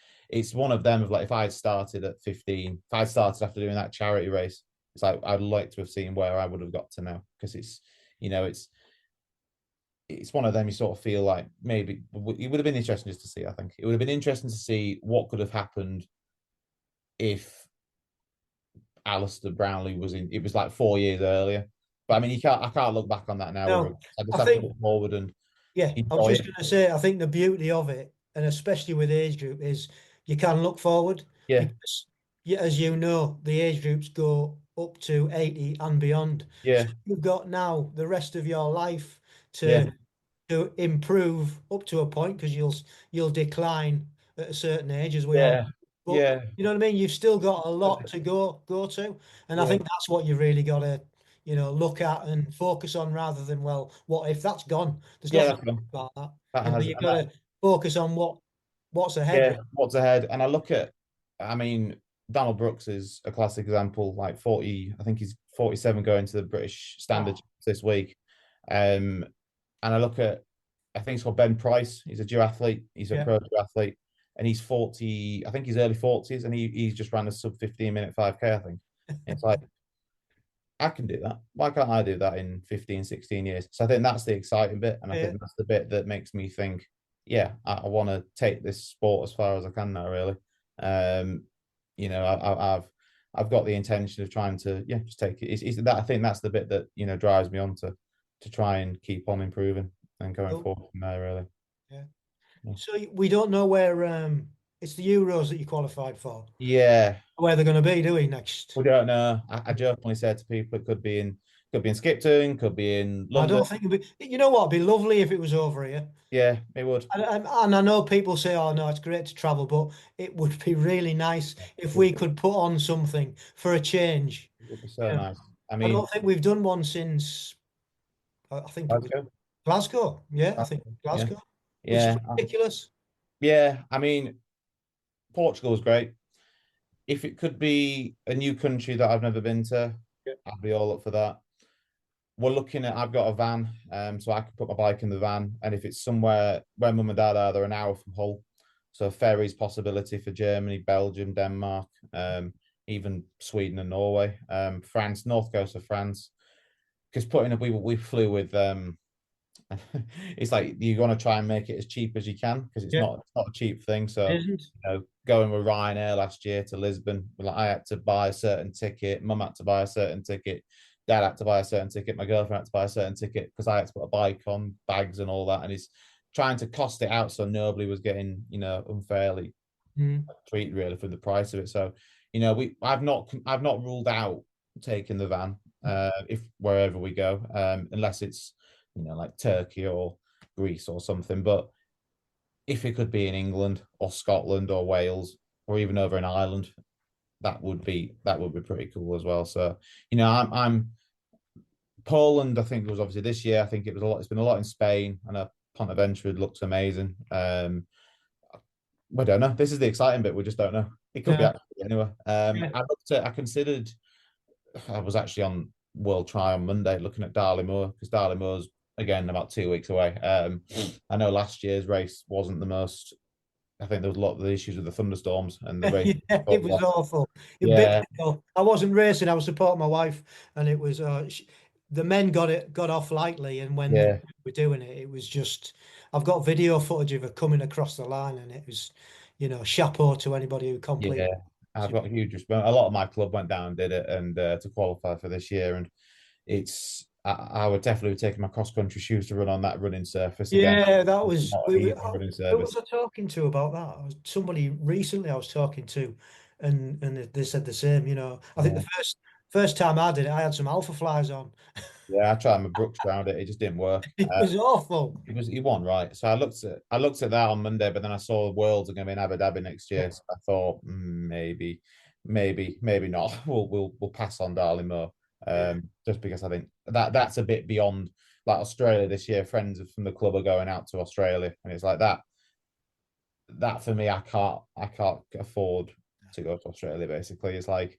one of them of like if I had started at 15, if I had started after doing that charity race, it's like I'd like to have seen where I would have got to now. Because it's one of them you sort of feel like maybe it would have been interesting just to see. I think it would have been interesting to see what could have happened if Alistair Brownlee was in. It was like 4 years earlier. But I mean, I can't look back on that now with No, regrets. I just I have to think, look forward and yeah, I was enjoy just it. going to say, I think the beauty of it, and especially with age group, is you can look forward Yeah, because, yeah, as you know, the age groups go up to 80 and beyond. So yeah, you've got now the rest of your life yeah, to improve up to a point because you'll decline at a certain age as we all yeah, do. But yeah, you know what I mean? You've still got a lot to go to. And I yeah, think that's what you really got to, look at and focus on rather than, well, what if that's gone? There's yeah. nothing That's fun. about that. That has, You've and got that, to focus on what's ahead. yeah, what's ahead. And I look at, I mean, Donald Brooks is a classic example, like 40, I think he's 47 going to the British Oh, Standard this week. And I look at, I think it's called Ben Price. He's a duathlete. He's a yeah. pro duathlete. And he's 40, I think he's early 40s, and he's just ran a sub 15-minute 5K, I think. It's like, I can do that. Why can't I do that in 15, 16 years? So I think that's the exciting bit. And I Yeah. think that's the bit that makes me think, yeah, I want to take this sport as far as I can now, really. Um, I've got the intention of trying to, yeah, just take it. It's that I think that's the bit that, drives me on to try and keep on improving and going Cool. forward from there, really. Yeah. Yeah. So we don't know where it's the Euros that you qualified for, Yeah, where they're going to be, do we, next? we don't know. I jokingly said to people it could be in Skipton, could be in I London. don't think it'd be, you know what, it'd be lovely if it was over here. Yeah, it would. And I know people say, oh, no, it's great to travel, but it would be really nice if It would we could put on something for a change. It would be so Yeah. nice. I I mean, don't think we've done one since, I think it was Glasgow. Glasgow. Yeah, I think Yeah, Glasgow, which is yeah, ridiculous. yeah. I mean, Portugal was great. If it could be a new country that I've never been to, Yeah. I'd be all up for that. We're looking at. I've got a van, so I could put my bike in the van, and if it's somewhere where mum and dad are, they're an hour from Hull, so ferries possibility for Germany, Belgium, Denmark, even Sweden and Norway, France, north coast of France. Because putting up, we flew with it's like you want to try and make it as cheap as you can because it's Yeah, not a cheap thing. So, isn't? going with Ryanair last year to Lisbon, like I had to buy a certain ticket, mum had to buy a certain ticket, dad had to buy a certain ticket, my girlfriend had to buy a certain ticket because I had to put a bike on, bags and all that. And he's trying to cost it out so nobody was getting, unfairly Mm. treated really for the price of it. So, I've not ruled out taking the van if wherever we go, unless it's like Turkey or Greece or something. But if it could be in England or Scotland or Wales or even over in Ireland, that would be pretty cool as well. So, I'm Poland. I think it was obviously this year. I think it was a lot. It's been a lot in Spain, and Pontevedra looks amazing. We don't know. This is the exciting bit. We just don't know. It could be Yeah, actually anywhere. yeah, I considered. I was actually on World Try on Monday looking at Darley Moor because Darley Moor's again about 2 weeks away. I know last year's race wasn't the most. I think there was a lot of the issues with the thunderstorms and the race. yeah. It was awful. It bit Yeah, me though. I wasn't racing. I was supporting my wife, and it was the men got off lightly, and when the yeah, were doing it, it was just. I've got video footage of her coming across the line, and it was, chapeau to anybody who yeah. completed. I've got a huge respect. A lot of my club went down and did it, and to qualify for this year, and I would definitely be taking my cross country shoes to run on that running surface again. Yeah, that was. Not a heat running Who was surface. I talking to about that? Somebody recently I was talking to, and they said the same. I think Yeah. the first time I did it, I had some alpha flies on. Yeah, I tried my Brooks round it. It just didn't work. It was awful. He won right. So I looked at that on Monday, but then I saw the Worlds are going to be in Abu Dhabi next Yeah, year. So I thought maybe not. We'll pass on Darley Moor, yeah, just because I think that's a bit beyond like Australia this year. Friends from the club are going out to Australia, and it's like that. That for me, I can't afford to go to Australia. Basically, it's like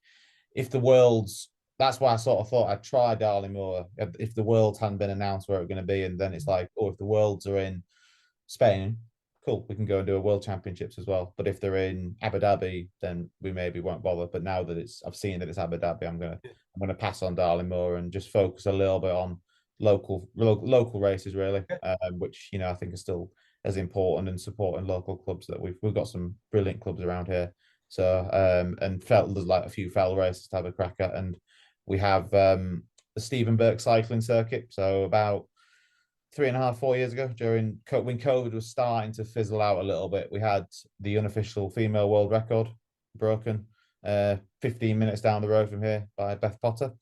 if the Worlds. That's why I sort of thought I'd try Darley Moor if the Worlds hadn't been announced where it were going to be, and then it's like, oh, if the Worlds are in Spain, cool, we can go and do a World Championships as well. But if they're in Abu Dhabi, then we maybe won't bother. But now that I've seen that it's Abu Dhabi, yeah. I'm gonna pass on Darley Moor and just focus a little bit on local races really, Yeah. which I think are still as important and supporting local clubs that we've got some brilliant clubs around here. So and felt there's like a few fell races to have a crack at, and we have the Stephen Burke cycling circuit. So about 3.5, 4 years ago, during when COVID was starting to fizzle out a little bit, we had the unofficial female world record broken 15 minutes down the road from here by Beth Potter.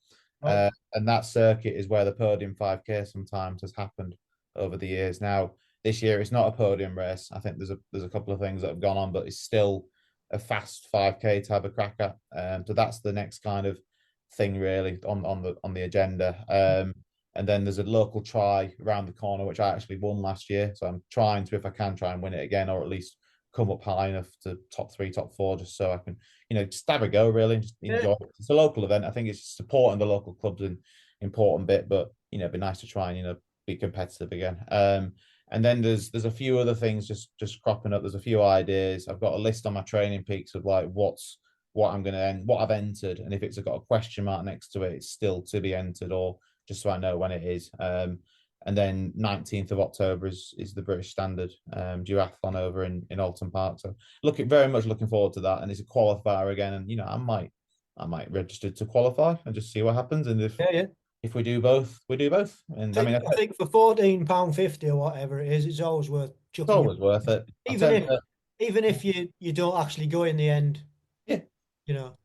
Right. And that circuit is where the podium 5K sometimes has happened over the years. Now, this year it's not a podium race. I think there's a couple of things that have gone on, but it's still a fast 5K to have a crack at. So that's the next kind of thing really on the agenda. And then there's a local try around the corner, which I actually won last year. So I'm trying to, if I can, try and win it again, or at least come up high enough to top 3, top 4, just so I can, just have a go, really, and just Yeah. enjoy it. It's a local event. I think it's supporting the local clubs an important bit, but, it'd be nice to try and, be competitive again. And then there's a few other things just cropping up. There's a few ideas. I've got a list on my training peaks of like what I'm going to end, what I've entered, and if it's got a question mark next to it, it's still to be entered, or just so I know when it is. And then 19th of October is the British Standard Duathlon over in Alton Park. So very much looking forward to that. And it's a qualifier again. And I might register to qualify and just see what happens. And Yeah, yeah. if we do both, we do both. And I think for £14.50 or whatever it is, it's always worth it's chucking it. always worth it. Even if even if you don't actually go in the end, Yeah, you know.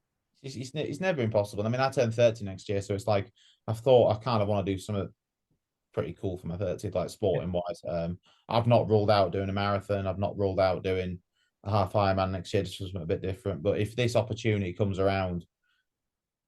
it's never impossible. I mean, I turn 30 next year, so it's like I've thought I kind of want to do something pretty cool for my 30th, like sporting wise. I've not ruled out doing a marathon. I've not ruled out doing a half Ironman next year, just something a bit different. But if this opportunity comes around,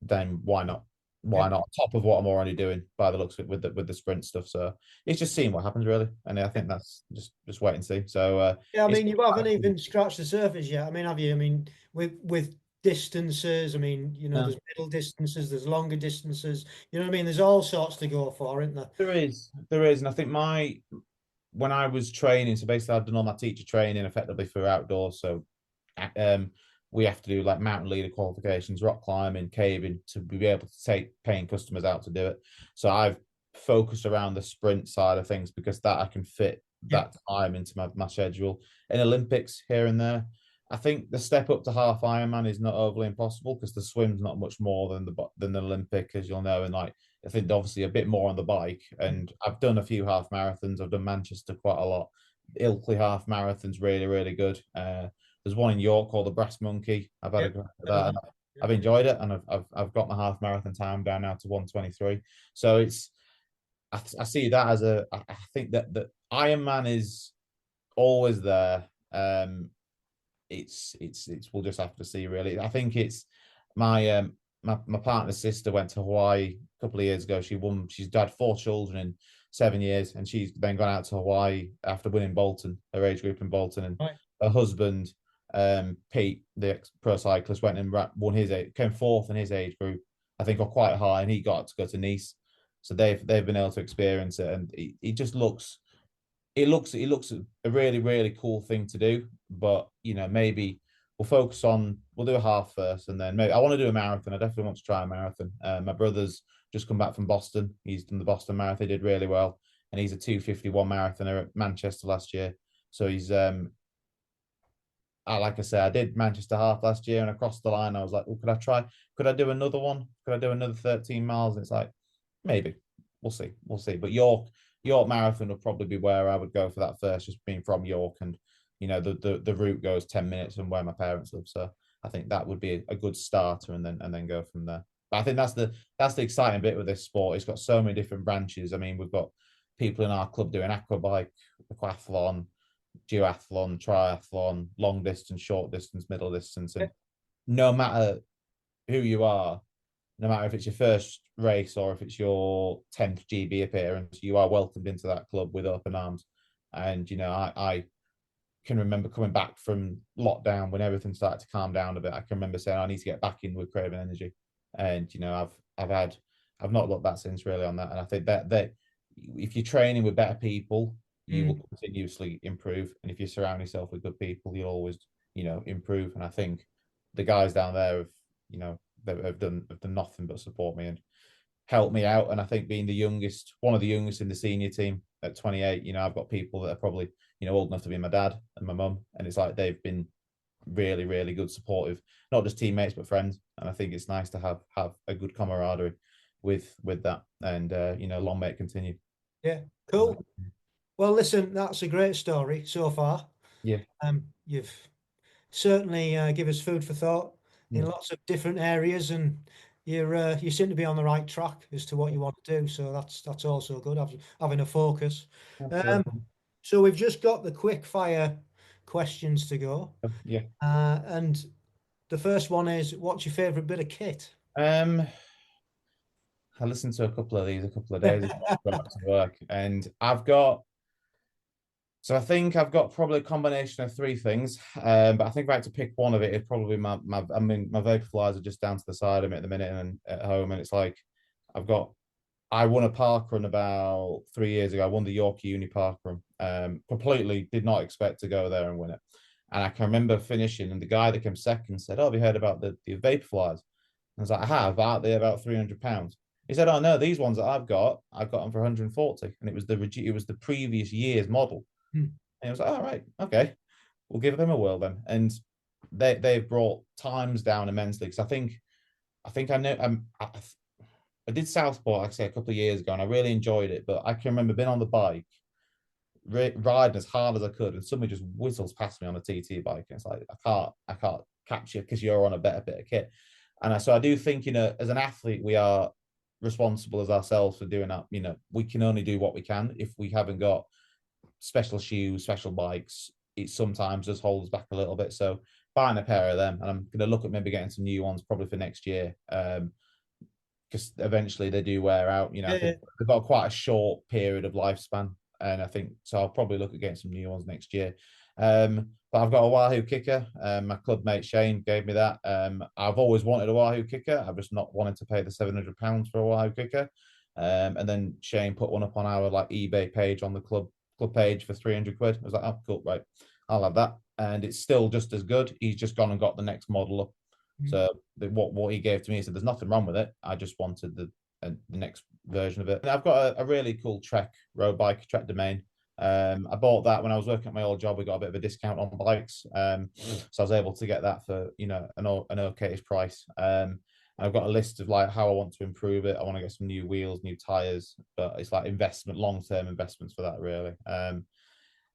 then why not? Yeah. Why not? On top of what I'm already doing by the looks of it with the sprint stuff. So it's just seeing what happens really, and I think that's just wait and see. So Yeah, I it's mean, you haven't even scratched the surface yet. I mean, have you? I mean, with distances, I mean, yeah. there's middle distances, there's longer distances. You know what I mean? There's all sorts to go for, isn't there? There is, and I think when I was training, so basically I've done all my teacher training effectively for outdoors. So um, we have to do like mountain leader qualifications, rock climbing, caving to be able to take paying customers out to do it. So I've focused around the sprint side of things because that I can fit Yeah. that time into my schedule. In Olympics here and there, I think the step up to half Ironman is not overly impossible because the swim's not much more than the Olympic, as you'll know, and like I think obviously a bit more on the bike. And I've done a few half marathons. I've done Manchester quite a lot. Ilkley half marathon's really, really good. There's one in York called the Brass Monkey. I've had Yeah. a go at I know that, that. and Yeah. I've enjoyed it, and I've got my half marathon time down now to 1:23. So I see that as I think that Ironman is always there. It's we'll just have to see really. I think it's my partner's sister went to Hawaii a couple of years ago. She's had 4 children in 7 years, and she's then gone out to Hawaii after winning Bolton, her age group in Bolton, and Right. her husband, Pete, the pro cyclist, went and won came fourth in his age group, I think, or quite high, and he got to go to Nice. So they've been able to experience it, and it just looks a really, really cool thing to do. But maybe we'll do a half first, and then maybe I want to do a marathon. I definitely want to try a marathon. My brother's just come back from Boston. He's done the Boston Marathon, he did really well, and he's a 2:51 marathoner at Manchester last year. So he's like I said, I did Manchester half last year, and across the line, I was like, well, could I try? Could I do another one? Could I do another 13 miles? And it's like, maybe. We'll see. But York Marathon would probably be where I would go for that first, just being from York, and the route goes 10 minutes from where my parents live. So I think that would be a good starter, and then go from there. But I think that's the exciting bit with this sport. It's got so many different branches. I mean, we've got people in our club doing aquabike, aquathlon, duathlon, triathlon, long distance, short distance, middle distance, Yeah. and no matter who you are, no matter if it's your first race or if it's your 10th GB appearance, you are welcomed into that club with open arms. And I can remember coming back from lockdown when everything started to calm down a bit. I can remember saying I need to get back in with Craven Energy, and I've not looked back since really on that. And I think that if you're training with better people, you will Mm. continuously improve. And if you surround yourself with good people, you'll always improve. And I think the guys down there have done nothing but support me and help me out. And I think being one of the youngest in the senior team at 28, I've got people that are probably old enough to be my dad and my mum, and it's like they've been really, really good, supportive, not just teammates but friends. And I think it's nice to have a good camaraderie with that, and long may it continue. Yeah, cool. Well, listen, that's a great story so far. Yeah, You've certainly give us food for thought in yeah, lots of different areas, and you seem to be on the right track as to what you want to do. So that's also good, having a focus. Um, absolutely. so we've just got the quick fire questions to go, Yeah. and the first one is, what's your favourite bit of kit? Um, I listened to a couple of these a couple of days ago back to work, and I think I've got probably a combination of three things. But I think if I had to pick one of it, it's probably my vapor flies are just down to the side of me at the minute and at home, and it's like I've got I won a park run about 3 years ago. I won the York Uni Park run. Completely did not expect to go there and win it. And I can remember finishing, and the guy that came second said, "Oh, have you heard about the vapor flies?" I was like, "I have. Aren't they about £300?" He said, "Oh no, these ones that I've got them for 140, and it was the previous year's model." Hmm. And I was like, "All right, okay, we'll give them a whirl then." And they've brought times down immensely because I think I know I did Southport, like I say, a couple of years ago, and I really enjoyed it. But I can remember being on the bike, riding as hard as I could, and somebody just whistles past me on a TT bike, and it's like I can't catch you because you're on a better bit of kit. And so I do think, as an athlete, we are responsible as ourselves for doing that. We can only do what we can. If we haven't got special shoes, special bikes, it sometimes just holds back a little bit. So buying a pair of them, and I'm going to look at maybe getting some new ones probably for next year. Because eventually they do wear out. I Yeah, yeah. think they've got quite a short period of lifespan, and I think so. I'll probably look at getting some new ones next year. But I've got a Wahoo kicker. My club mate Shane gave me that. I've always wanted a Wahoo kicker. I've just not wanted to pay the £700 for a Wahoo kicker. And then Shane put one up on our like eBay page on the club page for 300 quid. I was like, oh, cool, right, I'll have that. And it's still just as good. He's just gone and got the next model up. So what he gave to me, he said, "There's nothing wrong with it. I just wanted the next version of it." And I've got a really cool Trek road bike, Trek Domain. I bought that when I was working at my old job. We got a bit of a discount on bikes, so I was able to get that for an okayish price. I've got a list of like how I want to improve it. I want to get some new wheels, new tires, but it's like long term investments for that really.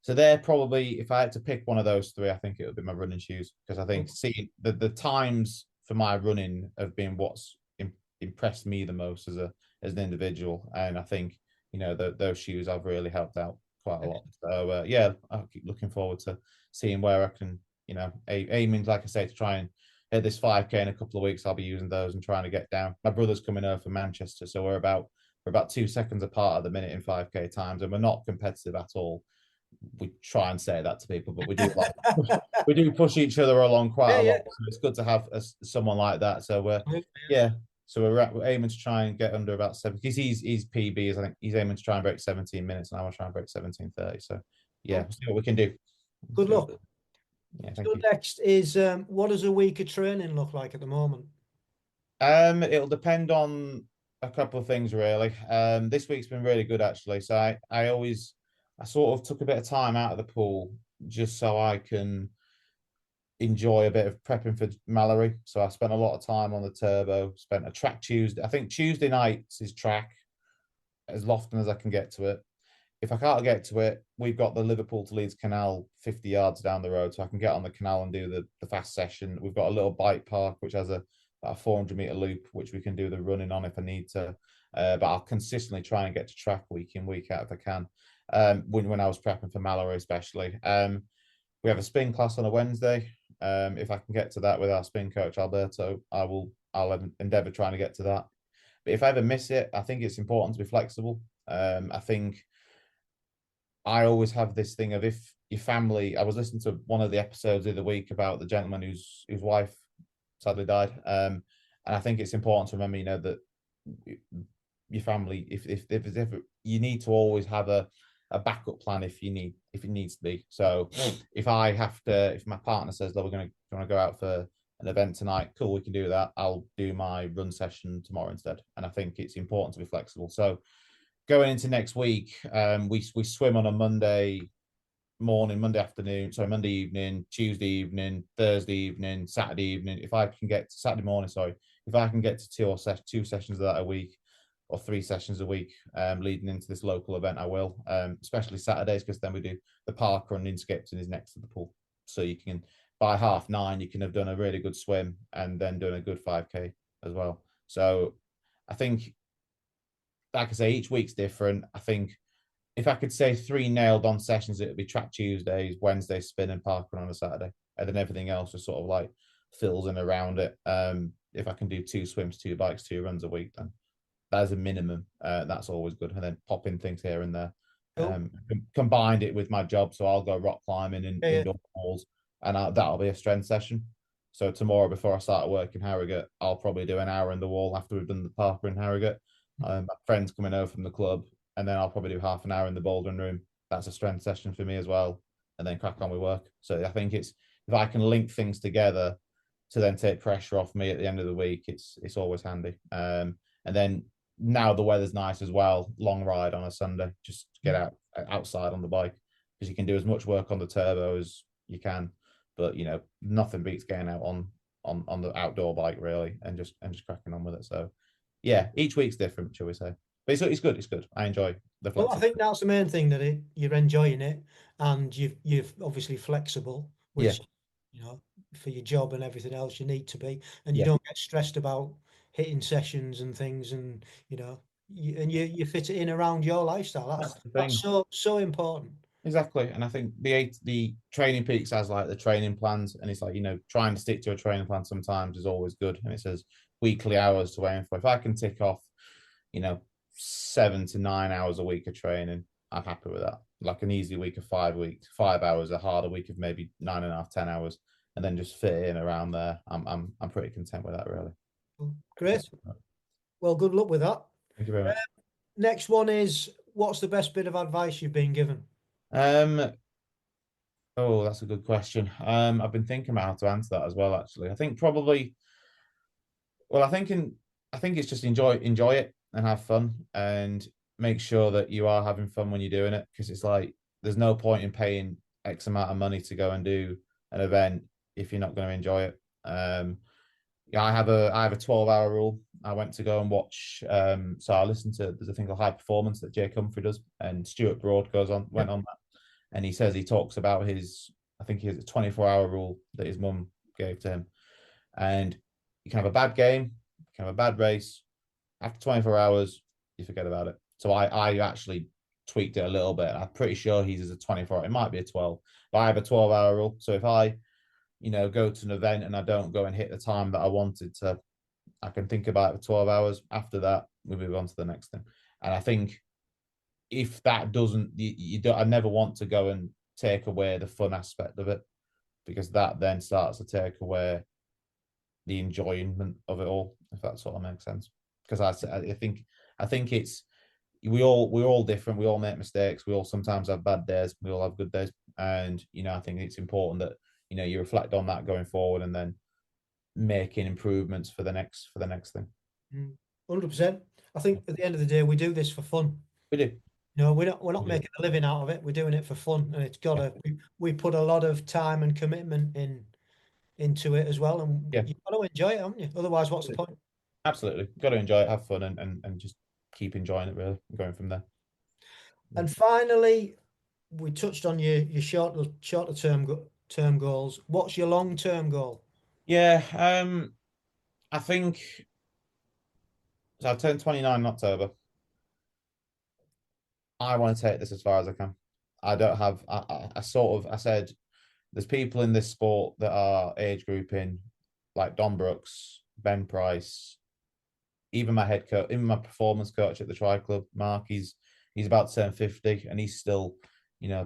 So they're probably, if I had to pick one of those three, I think it would be my running shoes because I think see the times for my running have been what's impressed me the most as an individual, and I think those shoes have really helped out quite a lot. So yeah, I'll keep looking forward to seeing where I can, aiming like I say to try and hit this 5K in a couple of weeks. I'll be using those and trying to get down. My brother's coming over from Manchester, so we're about 2 seconds apart at the minute in 5K times, and we're not competitive at all. We try and say that to people, but we do push each other along quite Yeah, a yeah. lot. So it's good to have someone like that. So Absolutely, yeah. yeah. So we're aiming to try and get under about 7 because he's PBs. I think he's aiming to try and break 17 minutes, and I want to try and break 17:30. So yeah, Well, we'll see what we can do. good luck. Yeah, thank So you. next is, what does a week of training look like at the moment? It'll depend on a couple of things really. This week's been really good actually. So I sort of took a bit of time out of the pool just so I can enjoy a bit of prepping for Mallory. So I spent a lot of time on the turbo, spent a track Tuesday. I think Tuesday nights is track as often as I can get to it. If I can't get to it, we've got the Liverpool to Leeds Canal 50 yards down the road. So I can get on the canal and do the fast session. We've got a little bike park, which has about a 400-meter loop, which we can do the running on if I need to. But I'll consistently try and get to track week in, week out if I can. When I was prepping for Mallory, especially. We have a spin class on a Wednesday. If I can get to that with our spin coach Alberto, I'll endeavour trying to get to that. But if I ever miss it, I think it's important to be flexible. I think I always have this thing of if your family. I was listening to one of the episodes of the week about the gentleman whose wife sadly died, and I think it's important to remember, that your family, if you need to always have a backup plan if it needs to be. So if my partner says, "Look, we're going to go out for an event tonight," cool, we can do that. I'll do my run session tomorrow instead. And I think it's important to be flexible. So going into next week, we swim on a Monday morning, Monday afternoon, sorry, Monday evening, Tuesday evening, Thursday evening, Saturday evening. If I can get to Saturday morning, sorry, if I can get to two sessions of that a week or 3 sessions a week, leading into this local event, I will. Especially Saturdays, because then we do the park run in Skipton is next to the pool, so you can by 9:30 you can have done a really good swim and then done a good 5K as well. So I think, like I say, each week's different. I think if I could say 3 nailed on sessions, it would be track Tuesdays, Wednesday spin, and parkrun on a Saturday, and then everything else just sort of like fills in around it. If I can do 2 swims, 2 bikes, 2 runs a week, then that's a minimum. That's always good, and then pop in things here and there. Cool. Combined it with my job, so I'll go rock climbing in Yeah, yeah. indoor walls, and that'll be a strength session. So tomorrow, before I start work in Harrogate, I'll probably do an hour in the wall after we've done the parker in Harrogate. My friends coming over from the club, and then I'll probably do half an hour in the bouldering room. That's a strength session for me as well, and then crack on with work. So I think it's, if I can link things together to then take pressure off me at the end of the week, it's always handy. And then now the weather's nice as well. Long ride on a Sunday, just get outside on the bike, because you can do as much work on the turbo as you can, but nothing beats getting out on the outdoor bike really, and just cracking on with it. So yeah, each week's different, shall we say? But it's good. It's good. I enjoy the Well, I flexibility. think that's the main thing, that you're enjoying it, and you're obviously flexible, Yeah, which, you know, for your job and everything else you need to be, and you yeah. don't get stressed about hitting sessions and things, and you fit it in around your lifestyle. That's That's the that's thing. so important. Exactly. And I think the Training Peaks has like the training plans, and it's like, trying to stick to a training plan sometimes is always good. And it says weekly hours to aim for. If I can tick off, you know, 7 to 9 hours a week of training, I'm happy with that. Like an easy week of 5 weeks, 5 hours, a harder week of maybe 9.5, 10 hours, and then just fit in around there. I'm pretty content with that, really. Great. Well, good luck with that. Thank you very much. Next one is, what's the best bit of advice you've been given? Um, oh, that's a good question. I've been thinking about how to answer that as well, actually. I think probably, well, I think it's just enjoy it and have fun, and make sure that you are having fun when you're doing it, because it's like there's no point in paying X amount of money to go and do an event if you're not going to enjoy it. Yeah, I have a 12-hour rule. I went to go and watch. So I listened to, there's a thing called High Performance that Jake Humphrey does, and Stuart Broad went Yep. on that, and he talks about his, I think he has a 24-hour rule that his mum gave to him, and you can have a bad game, you can have a bad race. After 24 hours, you forget about it. So I actually tweaked it a little bit. I'm pretty sure he's as a 24. It might be a 12, but I have a 12-hour rule. So if I go to an event and I don't go and hit the time that I wanted to, I can think about it for 12 hours. After that, we move on to the next thing. And I think if that doesn't, you don't, I never want to go and take away the fun aspect of it, because that then starts to take away the enjoyment of it all, if that sort of makes sense. Because I think it's, we're all different. We all make mistakes. We all sometimes have bad days. We all have good days. And I think it's important that you reflect on that going forward, and then making improvements for the next thing. 100%. I think at the end of the day, we do this for fun. We do. No, we're not We do. making a living out of it. We're doing it for fun, and it's Yeah. gotta. We put a lot of time and commitment into it as well, and Yeah. you've got to enjoy it, haven't you? Otherwise, what's the point? Absolutely. Got to enjoy it, have fun, and just keep enjoying it, really, and going from there. Yeah. And finally, we touched on your shorter term goals. What's your long term goal? Yeah. I think so. I turned 29 in October. I want to take this as far as I can. I don't have. I sort of. I said there's people in this sport that are age grouping, like Don Brooks, Ben Price, even my head coach, even my performance coach at the Tri Club, Mark. He's about to turn 50, and he's still,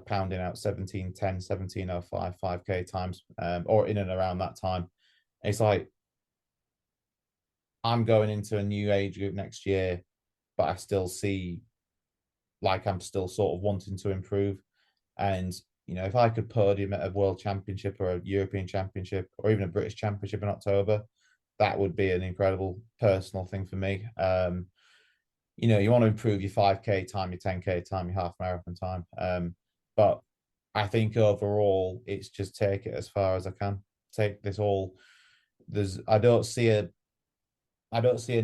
pounding out 17:10, 17:05, 5K times, or in and around that time. It's like I'm going into a new age group next year, but I still see like I'm still sort of wanting to improve. And if I could podium at a world championship or a European championship or even a British championship in October, that would be an incredible personal thing for me. You want to improve your 5K time, your 10K time, your half marathon time. But I think overall, it's just take it as far as I can. Take this all. There's I don't see an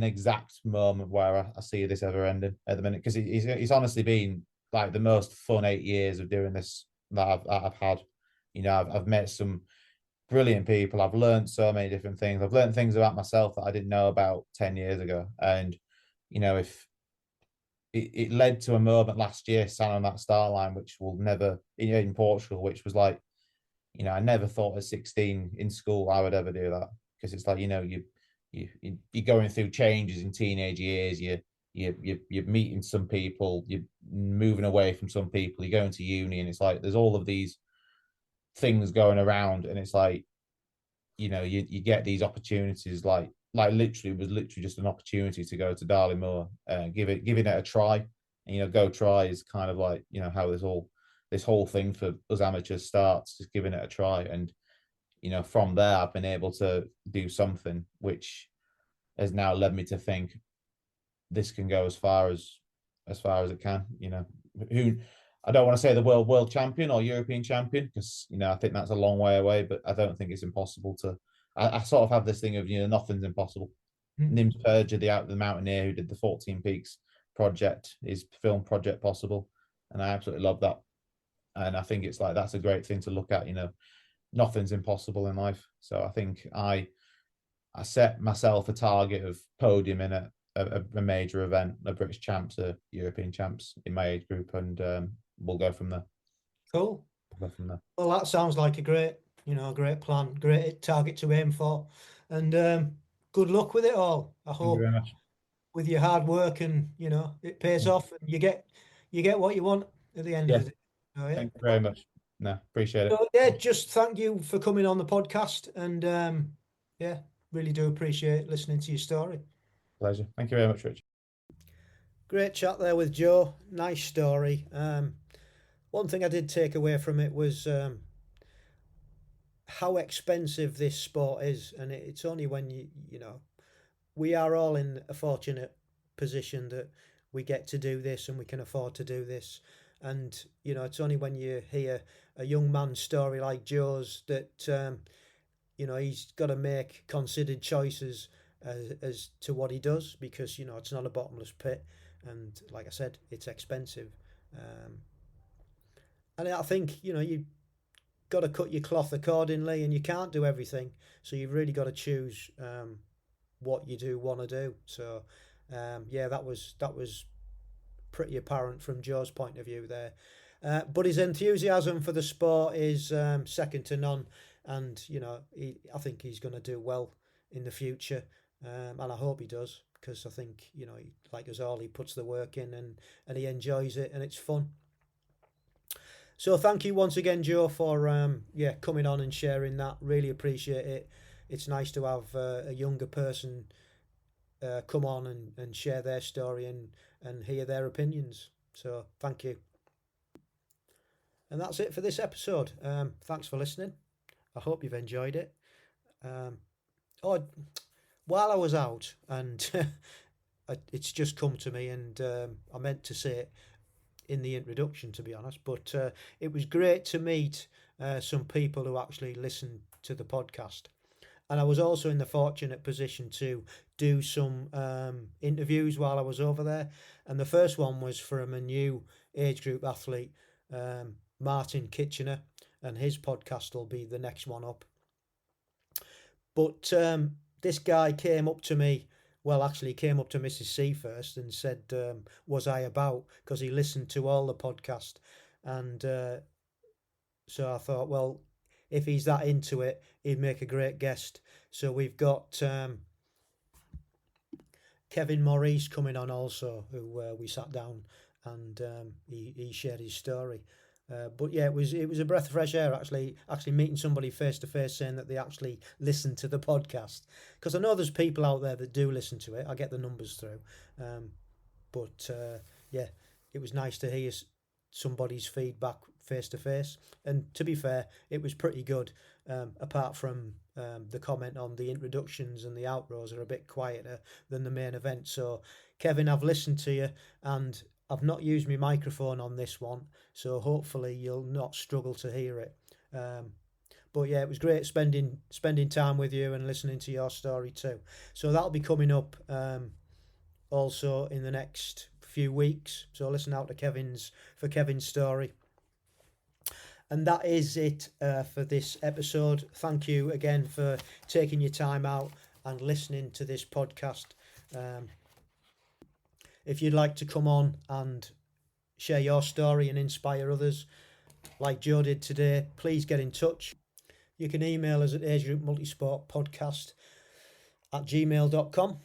exact moment where I see this ever ending at the minute, because he's honestly been like the most fun 8 years of doing this that I've had. I've met some brilliant people. I've learned so many different things. I've learned things about myself that I didn't know about 10 years ago. And, if it led to a moment last year, standing on that start line, which will never, in Portugal, which was like, I never thought at 16 in school I would ever do that, because it's like, you're going through changes in teenage years. You're meeting some people, you're moving away from some people, you're going to uni, and it's like there's all of these things going around, and it's like, you get these opportunities, like literally, it was literally just an opportunity to go to Darley Moor, giving it a try. And, go try is kind of like, how this whole thing for us amateurs starts, just giving it a try. And, from there I've been able to do something which has now led me to think this can go as far as it can. Who I don't want to say the world champion or European champion, because I think that's a long way away, but I don't think it's impossible to. I sort of have this thing of, nothing's impossible. Nims Purger, the mountaineer who did the 14 Peaks project, his film Project Possible, and I absolutely love that. And I think it's like that's a great thing to look at. Nothing's impossible in life. So I think I set myself a target of podium in a major event, a British champs, a European champs in my age group, and we'll go from there. Cool. We'll go from there. Well, that sounds like a great plan, great target to aim for, and good luck with it all. I Thank you hope very much. with your hard work and it pays off, and you get what you want at the end of Yeah, the day. Oh yeah. thank you very much. No, appreciate it. So yeah, just thank you for coming on the podcast, and yeah, really do appreciate listening to your story. Pleasure. Thank you very much, Rich. Great chat there with Joe. Nice story. One thing I did take away from it was how expensive this sport is, and it's only when we are all in a fortunate position that we get to do this and we can afford to do this. And it's only when you hear a young man's story like Joe's that he's got to make considered choices as to what he does, because it's not a bottomless pit, and like I said, it's expensive. And I think you got to cut your cloth accordingly, and you can't do everything, so you've really got to choose what you do want to do. So yeah, that was pretty apparent from Joe's point of view there. But his enthusiasm for the sport is second to none, and I think he's going to do well in the future, and I hope he does, because I think like us all, he puts the work in, and he enjoys it, and it's fun. So thank you once again, Joe, for coming on and sharing that. Really appreciate it. It's nice to have a younger person come on and share their story and hear their opinions. So thank you. And that's it for this episode. Thanks for listening. I hope you've enjoyed it. While I was out, and it's just come to me, and I meant to say it in the introduction, to be honest, but it was great to meet some people who actually listen to the podcast. And I was also in the fortunate position to do some interviews while I was over there. And the first one was from a new age group athlete, Martin Kitchener, and his podcast will be the next one up. But this guy came up to me. Well, actually, he came up to Mrs. C first and said, was I about? Because he listened to all the podcast. And so I thought, well, if he's that into it, he'd make a great guest. So we've got Kevin Maurice coming on also, who we sat down and he shared his story. But yeah, it was a breath of fresh air actually meeting somebody face to face, saying that they actually listen to the podcast, because I know there's people out there that do listen to it. I get the numbers through, but yeah, it was nice to hear somebody's feedback face to face. And to be fair, it was pretty good. Apart from the comment on the introductions and the outros are a bit quieter than the main event. So Kevin, I've listened to you, and I've not used my microphone on this one, so hopefully you'll not struggle to hear it. But yeah, it was great spending time with you and listening to your story too. So that'll be coming up also in the next few weeks. So listen out to Kevin's story. And that is it for this episode. Thank you again for taking your time out and listening to this podcast. If you'd like to come on and share your story and inspire others like Joe did today, please get in touch. You can email us at agegroup@multisportpodcast@gmail.com.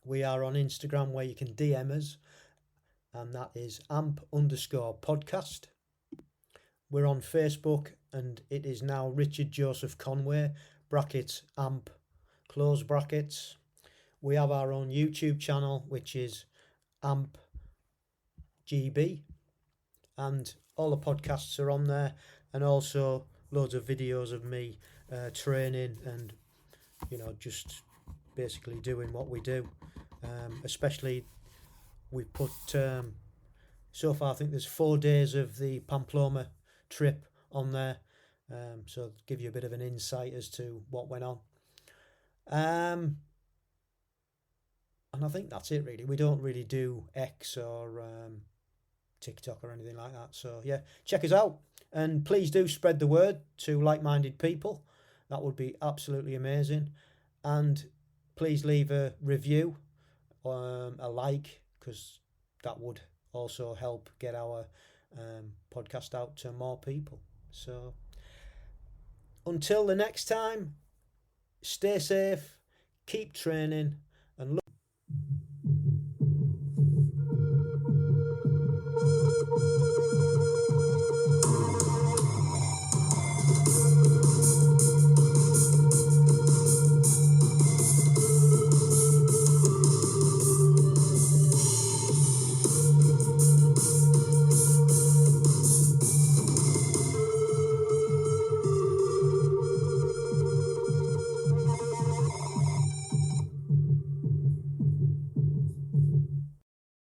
We are on Instagram where you can DM us, and that is amp_podcast. We're on Facebook, and it is now Richard Joseph Conway, brackets amp, close brackets. We have our own YouTube channel, which is amp GB, and all the podcasts are on there, and also loads of videos of me training and, just basically doing what we do. Especially, we put, so far I think there's 4 days of the Pamplona trip on there, so to give you a bit of an insight as to what went on. And I think that's it really. We don't really do X or TikTok or anything like that. So yeah, check us out, and please do spread the word to like-minded people. That would be absolutely amazing. And please leave a review, a like, because that would also help get our podcast out to more people. So until the next time, stay safe, keep training,